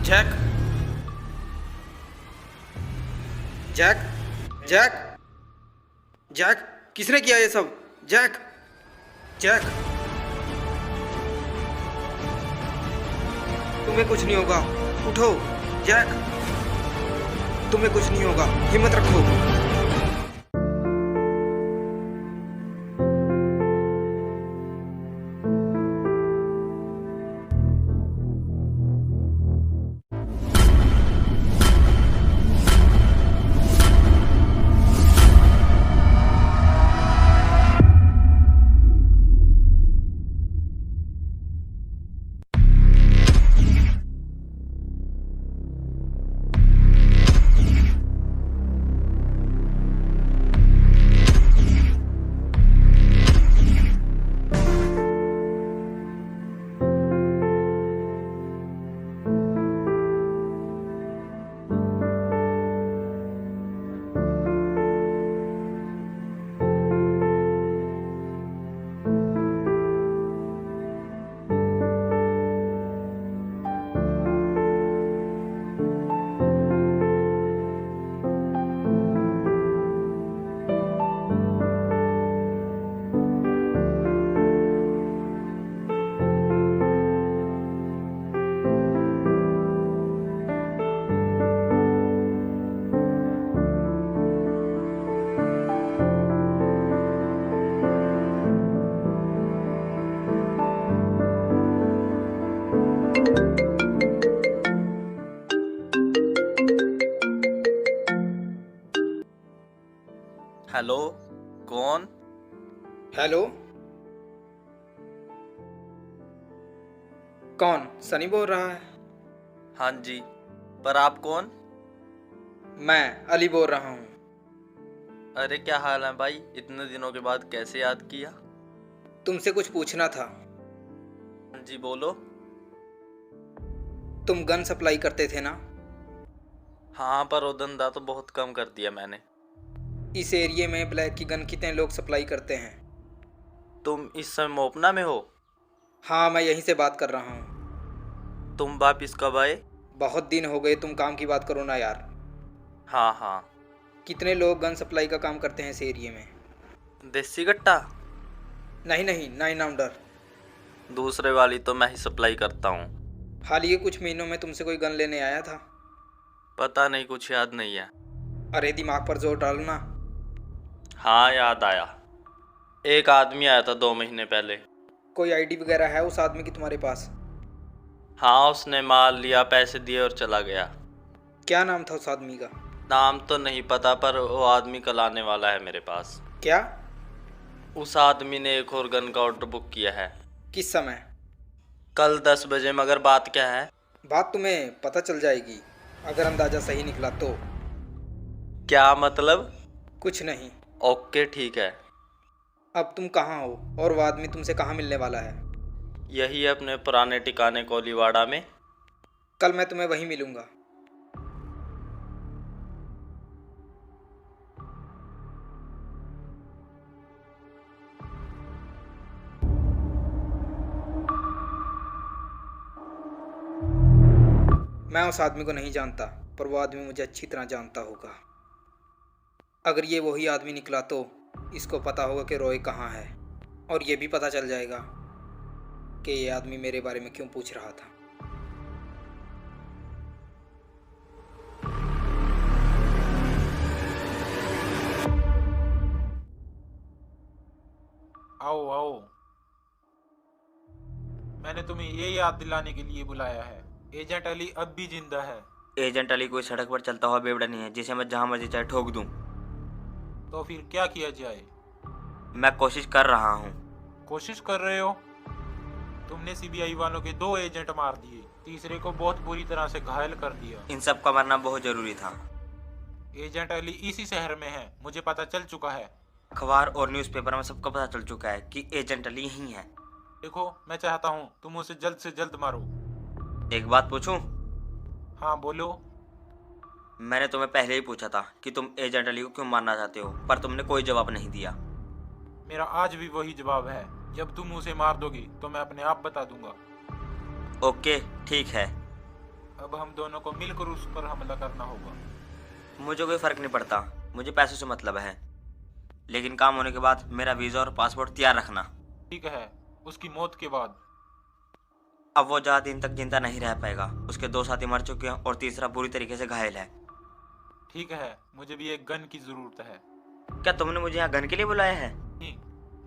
Speaker 7: Jack Jack Jack Jack, किसने किया ये सब? जैक जैक, तुम्हें कुछ नहीं होगा, उठो। जैक, तुम्हें कुछ नहीं होगा, हिम्मत रखो।
Speaker 11: हेलो, कौन?
Speaker 7: हेलो, कौन? सनी बोल रहा है?
Speaker 11: हाँ जी। पर आप कौन?
Speaker 7: मैं अली बोल रहा हूँ।
Speaker 11: अरे क्या हाल है भाई, इतने दिनों के बाद कैसे याद किया?
Speaker 7: तुमसे कुछ पूछना था।
Speaker 11: जी बोलो।
Speaker 7: तुम गन सप्लाई करते थे ना?
Speaker 11: हाँ, पर वो धंधा तो बहुत कम कर दिया मैंने।
Speaker 7: इस एरिया में ब्लैक की गन कितने लोग सप्लाई करते हैं?
Speaker 11: तुम इस समय मोपना में हो?
Speaker 7: हाँ, मैं यहीं से बात कर रहा हूँ।
Speaker 11: तुम वापिस कब आए?
Speaker 7: बहुत दिन हो गए, तुम काम की बात करो ना यार।
Speaker 11: हाँ हाँ।
Speaker 7: कितने लोग गन सप्लाई का काम करते हैं इस एरिया में?
Speaker 11: देसी गट्टा?
Speaker 7: नहीं नहीं, 9 राउंडर।
Speaker 11: दूसरे वाली तो मैं ही सप्लाई करता हूँ।
Speaker 7: हाल ही के कुछ महीनों में तुमसे कोई गन लेने आया था?
Speaker 11: पता नहीं, कुछ याद नहीं है।
Speaker 7: अरे दिमाग पर जोर डालो ना।
Speaker 11: हाँ याद आया, एक आदमी आया था 2 महीने पहले।
Speaker 7: कोई आईडी वगैरह है उस आदमी की तुम्हारे पास?
Speaker 11: हाँ, उसने माल लिया, पैसे दिए और चला गया।
Speaker 7: क्या नाम था उस आदमी का?
Speaker 11: नाम तो नहीं पता, पर वो आदमी कल आने वाला है मेरे पास।
Speaker 7: क्या?
Speaker 11: उस आदमी ने एक और गन का ऑर्डर बुक किया है।
Speaker 7: किस समय?
Speaker 11: कल 10 बजे। मगर बात क्या है?
Speaker 7: बात तुम्हें पता चल जाएगी अगर अंदाजा सही निकला तो।
Speaker 11: क्या मतलब?
Speaker 7: कुछ नहीं।
Speaker 11: ओके ठीक है।
Speaker 7: अब तुम कहाँ हो और वो आदमी तुमसे कहाँ मिलने वाला है?
Speaker 11: यही अपने पुराने ठिकाने कोलीवाड़ा में।
Speaker 7: कल मैं तुम्हें वहीं मिलूंगा। मैं उस आदमी को नहीं जानता, पर वो आदमी मुझे अच्छी तरह जानता होगा। अगर ये वही आदमी निकला तो इसको पता होगा कि रॉय कहाँ है, और ये भी पता चल जाएगा कि ये आदमी मेरे बारे में क्यों पूछ रहा था।
Speaker 2: आओ आओ, मैंने तुम्हें ये याद दिलाने के लिए बुलाया है, एजेंट अली अब भी जिंदा है।
Speaker 6: एजेंट अली कोई सड़क पर चलता हुआ बेवड़ा नहीं है जिसे मैं जहां मर्जी चाहे ठोक दूं।
Speaker 2: तो फिर क्या किया जाए?
Speaker 6: मैं कोशिश कर रहा हूं।
Speaker 2: कोशिश कर रहे हो? तुमने सीबीआई वालों के 2 एजेंट मार दिए, तीसरे को बहुत बुरी तरह से घायल कर दिया।
Speaker 6: इन सब का मरना बहुत जरूरी था।
Speaker 2: एजेंट अली इसी शहर में है, मुझे पता चल चुका है।
Speaker 6: अखबार और न्यूज़पेपर में सबको पता चल चुका है कि एजेंट अली यही है।
Speaker 2: देखो, मैं चाहता हूँ तुम उसे जल्द से जल्द मारो।
Speaker 6: एक बात पूछूं?
Speaker 2: हाँ बोलो।
Speaker 6: मैंने तुम्हें पहले ही पूछा था कि तुम एजेंट अली को क्यों मारना चाहते हो, पर तुमने कोई जवाब नहीं दिया।
Speaker 2: मेरा आज भी वही जवाब है, जब तुम उसे मार दोगी तो मैं अपने आप बता दूंगा।
Speaker 6: ओके ठीक है।
Speaker 2: अब हम दोनों को मिलकर उस पर हमला करना होगा।
Speaker 6: मुझे कोई फर्क नहीं पड़ता, मुझे पैसों से मतलब है, लेकिन काम होने के बाद मेरा वीज़ा और पासपोर्ट तैयार रखना।
Speaker 2: ठीक है, उसकी मौत के बाद।
Speaker 6: अब वो ज़्यादा दिन तक जिंदा नहीं रह पाएगा, उसके 2 साथी मर चुके हैं और तीसरा बुरी तरीके से घायल है।
Speaker 2: ठीक है, मुझे भी एक गन की ज़रूरत है।
Speaker 6: क्या तुमने मुझे यहाँ गन के लिए बुलाया है?
Speaker 2: नहीं,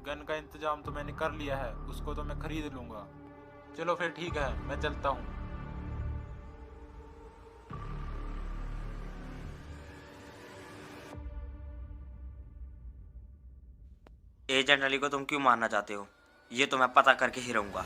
Speaker 2: गन का इंतजाम तो मैंने कर लिया है, उसको तो मैं खरीद लूँगा। चलो फिर ठीक है, मैं चलता हूँ।
Speaker 6: एजेंट अली को तुम क्यों मारना चाहते हो, ये तो मैं पता करके ही रहूँगा।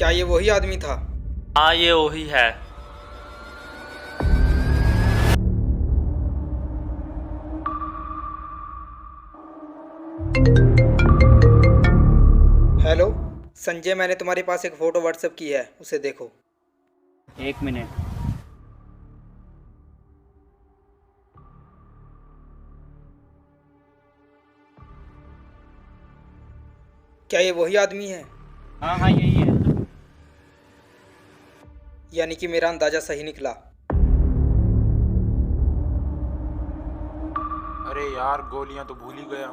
Speaker 7: क्या ये वही आदमी था?
Speaker 11: हाँ ये वही है।
Speaker 7: हेलो संजय, मैंने तुम्हारे पास एक फ़ोटो व्हाट्सएप की है, उसे देखो।
Speaker 8: एक मिनट।
Speaker 7: क्या ये वही आदमी है?
Speaker 8: हाँ हाँ यही है।
Speaker 7: यानी कि मेरा अंदाज़ा सही निकला।
Speaker 2: अरे यार, गोलियां तो भूल ही गया।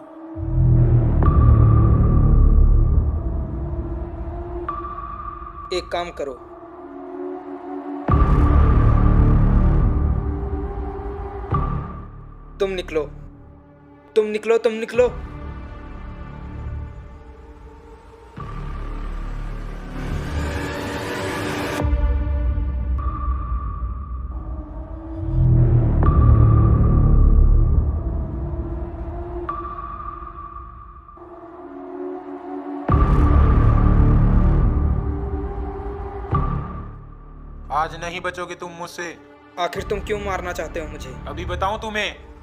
Speaker 7: एक काम करो, तुम निकलो, तुम निकलो, तुम निकलो।
Speaker 2: आज नहीं बचोगे तुम मुझसे।
Speaker 7: आखिर तुम क्यों मारना चाहते हो मुझे?
Speaker 2: अभी बताऊं तुम्हें।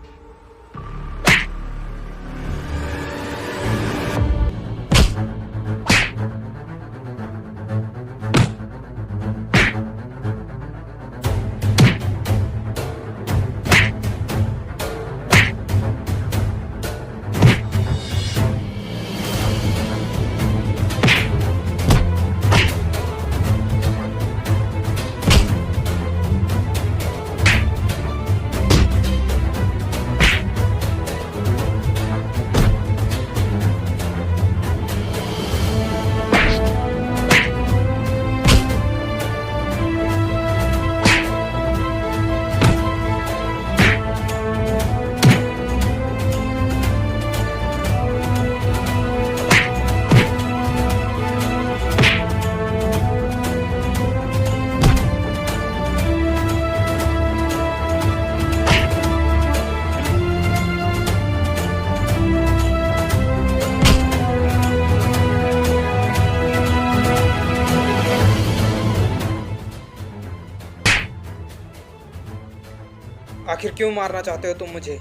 Speaker 7: आखिर क्यों मारना चाहते हो तुम मुझे?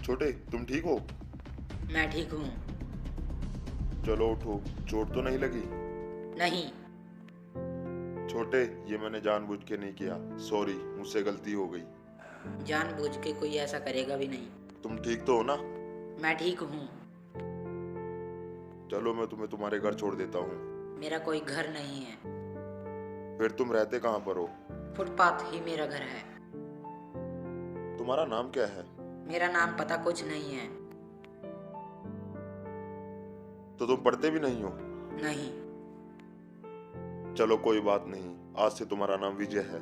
Speaker 3: छोटे, तुम ठीक हो?
Speaker 4: मैं ठीक हूँ।
Speaker 3: चलो उठो, चोट तो नहीं लगी?
Speaker 4: नहीं।
Speaker 3: छोटे, ये मैंने जानबूझ के नहीं किया, सॉरी, मुझसे गलती हो गई।
Speaker 4: जानबूझ के कोई ऐसा करेगा भी नहीं।
Speaker 3: तुम ठीक तो हो ना?
Speaker 4: मैं ठीक हूँ।
Speaker 3: चलो मैं तुम्हें तुम्हारे घर छोड़ देता हूँ।
Speaker 4: मेरा कोई घर नहीं है।
Speaker 3: फिर तुम रहते कहाँ पर हो?
Speaker 4: फुटपाथ ही मेरा घर है।
Speaker 3: तुम्हारा नाम क्या है?
Speaker 4: मेरा नाम पता कुछ नहीं है।
Speaker 3: तो तुम पढ़ते भी नहीं हो?
Speaker 4: नहीं।
Speaker 3: चलो कोई बात नहीं, आज से तुम्हारा नाम विजय है।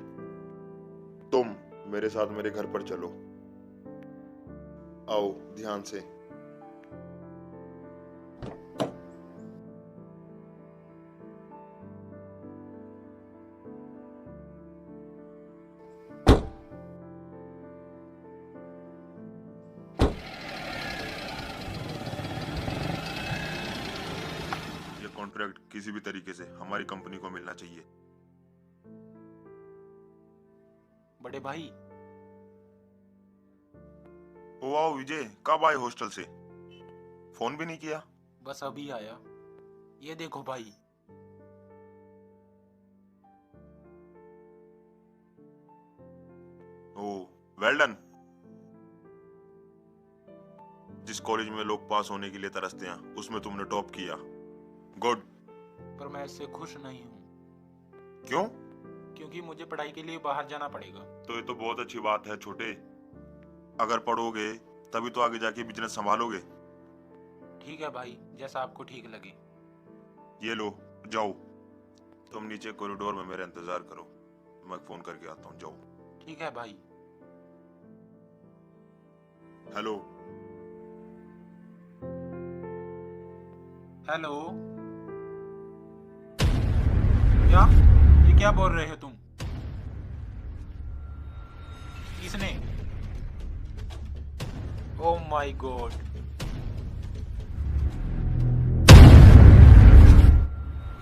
Speaker 3: तुम मेरे साथ मेरे घर पर चलो। आओ ध्यान से। कॉन्ट्रैक्ट किसी भी तरीके से हमारी कंपनी को मिलना चाहिए।
Speaker 2: बड़े भाई।
Speaker 3: ओ आओ विजय, कब आए हॉस्टल से? फोन भी नहीं किया।
Speaker 2: बस अभी आया। ये देखो भाई।
Speaker 3: ओ वेल डन। जिस कॉलेज में लोग पास होने के लिए तरसते हैं, उसमें तुमने टॉप किया। गुड।
Speaker 2: पर मैं इससे खुश नहीं हूँ।
Speaker 3: क्यों?
Speaker 2: क्योंकि मुझे पढ़ाई के लिए बाहर जाना पड़ेगा।
Speaker 3: तो ये तो बहुत अच्छी बात है छोटे। अगर पढ़ोगे तभी तो आगे जाके बिजनेस संभालोगे।
Speaker 2: ठीक है भाई, जैसा आपको ठीक लगे।
Speaker 3: ये लो, जाओ। तुम नीचे कॉरिडोर में मेरा इंतजार करो, मैं फोन करके आता हूँ। जाओ।
Speaker 2: ठीक है भाई।
Speaker 3: हेलो।
Speaker 2: हेलो। क्या बोल रहे हो तुम? किसने? Oh my God.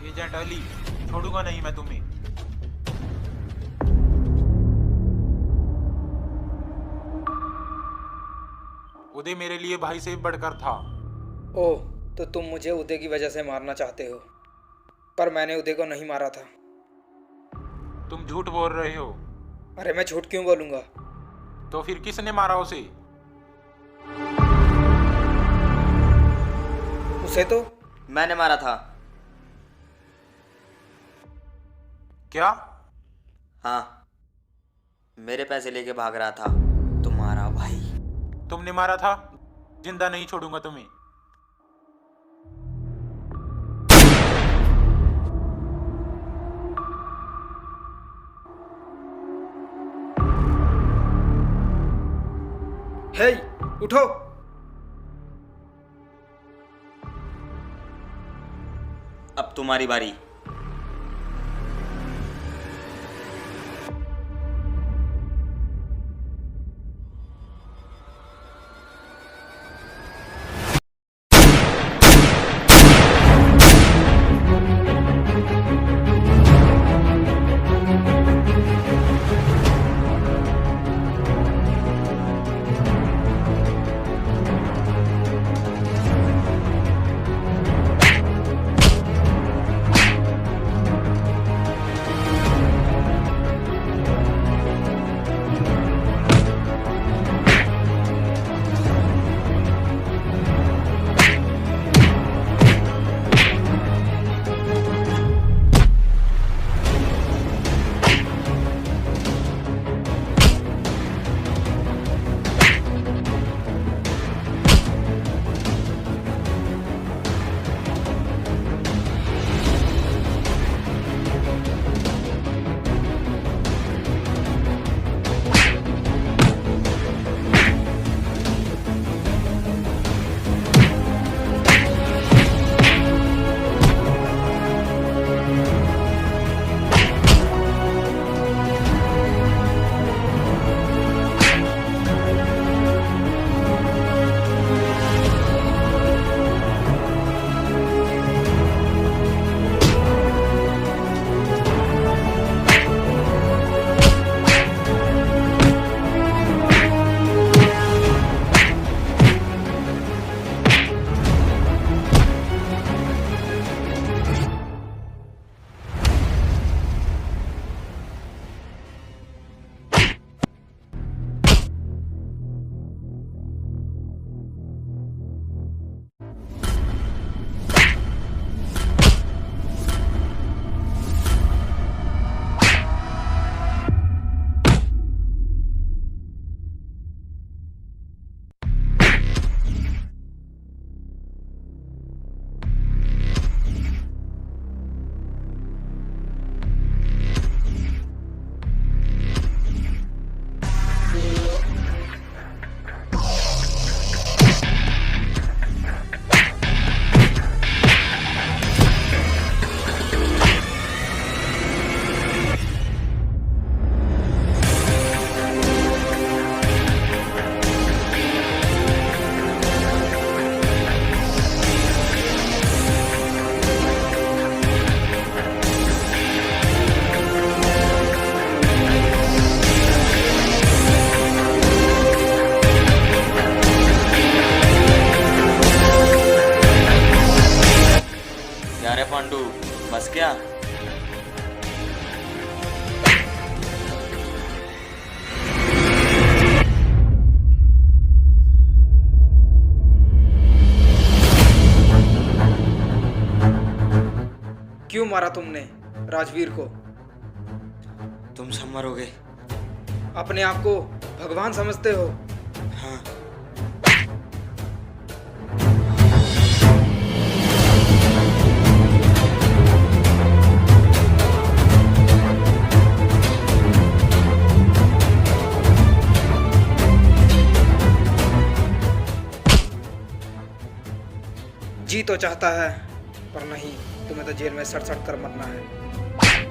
Speaker 2: Agent Ali, छोड़ूंगा नहीं मैं तुम्हें। उदय मेरे लिए भाई से बढ़कर था।
Speaker 7: ओह, तो तुम मुझे उदय की वजह से मारना चाहते हो, पर मैंने उदय को नहीं मारा था।
Speaker 2: तुम झूठ बोल रहे हो।
Speaker 7: अरे मैं झूठ क्यों बोलूंगा?
Speaker 2: तो फिर किसने मारा उसे?
Speaker 7: उसे तो
Speaker 6: मैंने मारा था।
Speaker 2: क्या?
Speaker 6: हाँ, मेरे पैसे लेके भाग रहा था तुम्हारा भाई।
Speaker 2: तुमने मारा था? जिंदा नहीं छोड़ूंगा तुम्हें।
Speaker 7: हे, उठो।
Speaker 6: अब तुम्हारी बारी।
Speaker 7: मारा तुमने राजवीर को?
Speaker 6: तुम सब मरोगे।
Speaker 7: अपने आप को भगवान समझते हो?
Speaker 6: हाँ।
Speaker 7: जी तो चाहता है, पर नहीं, तुम्हें तो जेल में सड़ सड़ कर मरना है।